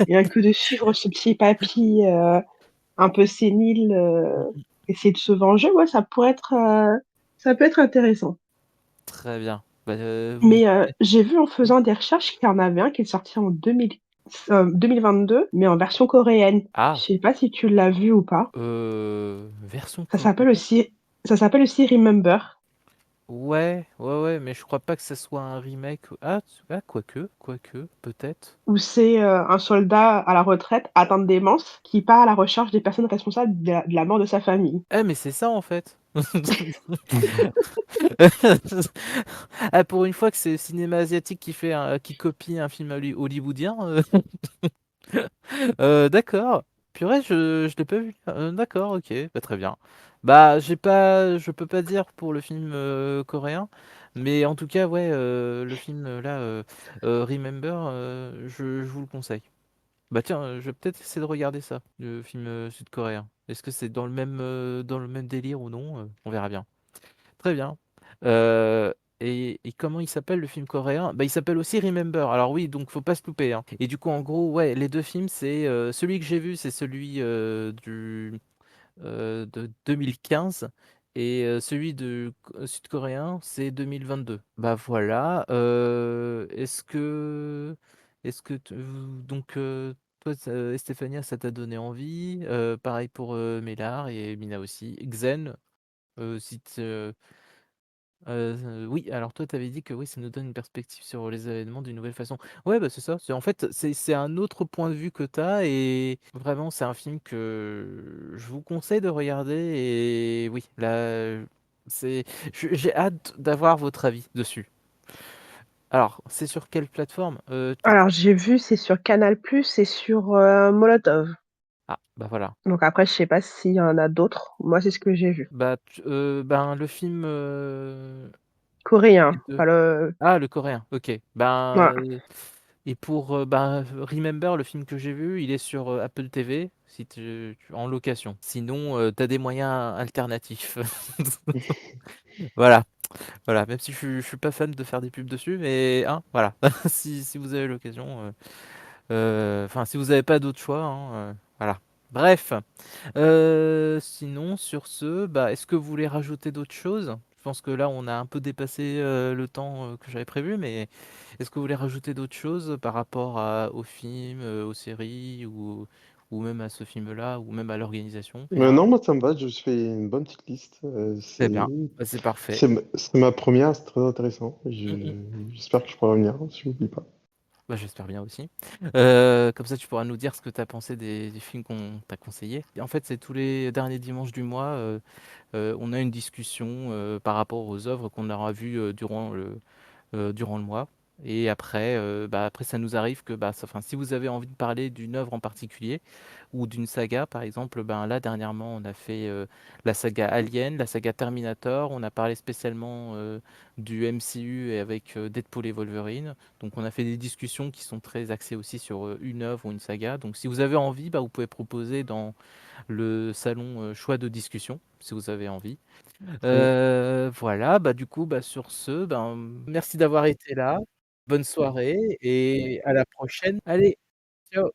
rien que de suivre ce petit papy, un peu sénile, Mmh mh. essayer de se venger, ouais, ça peut être intéressant. Très bien. Bah, vous Mais pouvez j'ai vu en oui? faisant des recherches qu'il y en avait un qui est sorti en 2022, mais en version coréenne. Je Ah! sais pas si tu l'as vu ou pas? Version Ça s'appelle coréenne? aussi ça s'appelle aussi Remember, Ouais, ouais, ouais, mais je crois pas que ce soit un remake ou quoique, peut-être. où c'est, un soldat à la retraite atteint de démence qui part à la recherche des personnes responsables de la mort de sa famille. Eh, mais c'est ça, en fait! Ah, pour une fois que c'est le cinéma asiatique qui copie un film hollywoodien, d'accord. Purée, je l'ai pas vu. D'accord, OK, bah, très bien. Bah, je peux pas dire pour le film, coréen, mais en tout cas, ouais, le film, là, Remember, je vous le conseille. Bah, tiens, je vais peut-être essayer de regarder ça, le film, sud-coréen. Est-ce que c'est dans le même délire ou non? On verra bien. Très bien. Heu et comment il s'appelle le film coréen? Bah, il s'appelle aussi Remember. Alors oui, donc faut pas se louper, hein. Et du coup, en gros, ouais, les 2 films, celui que j'ai vu, c'est celui, de 2015 et celui sud-coréen, c'est 2022. Bah, voilà, est-ce que t donc toi, Estefania, ça t'a donné envie? Pareil pour, Mélar et Mina aussi. Xen, si te oui, alors toi, tu avais dit que oui, ça nous donne une perspective sur les événements d'une nouvelle façon. Ouais, bah, c'est ça, c'est en fait, c'est un autre point de vue que tu as et vraiment, c'est un film que je vous conseille de regarder et oui, là, c'est j'ai hâte d'avoir votre avis dessus. Alors, c'est sur quelle plateforme? Tu Alors j'ai vu, c'est sur Canal+ et sur, Molotov. ah, bah, voilà. Donc après, je sais pas s'il y en a d'autres. Moi, c'est ce que j'ai vu. Bah, ben, le film, Coréen, les 2. pas le Ah, le coréen, OK. Ben, voilà. et pour, ben, Remember, le film que j'ai vu, il est sur, Apple TV, si tu en location. Sinon, tu as des moyens alternatifs. Voilà, voilà, même si je suis pas fan de faire des pubs dessus, mais hein, voilà, si vous avez l'occasion, enfin, si vous avez pas d'autre choix, hein, voilà. Bref, sinon sur ce, bah, est-ce que vous voulez rajouter d'autres choses? Je pense que là, on a un peu dépassé, le temps, que j'avais prévu, mais est-ce que vous voulez rajouter d'autres choses par rapport aux films, aux séries ou même à ce film-là ou même à l'organisation? Rien? Non, moi ça me va, je fais une bonne petite liste. Très bien, bah, c'est parfait. C'est ma première, c'est très intéressant. Mmh mh. J'espère que je pourrai revenir, si je n'oublie pas. Bah, j'espère bien aussi. Comme ça, tu pourras nous dire ce que tu as pensé des films qu'on t'a conseillés. Et en fait, c'est tous les derniers dimanches du mois, on a une discussion, par rapport aux œuvres qu'on aura vues, durant le mois et après, bah, après ça nous arrive que, bah, enfin, si vous avez envie de parler d'une œuvre en particulier ou d'une saga par exemple, ben, là dernièrement on a fait, la saga Alien, la saga Terminator, on a parlé spécialement, du MCU et avec, Deadpool et Wolverine. Donc on a fait des discussions qui sont très axées aussi sur, une œuvre ou une saga. Donc si vous avez envie, bah, vous pouvez proposer dans le salon, choix de discussion, si vous avez envie. Très bien. Voilà, bah, du coup, bah, sur ce, ben, merci d'avoir été là. Bonne soirée et à la prochaine. Allez, ciao.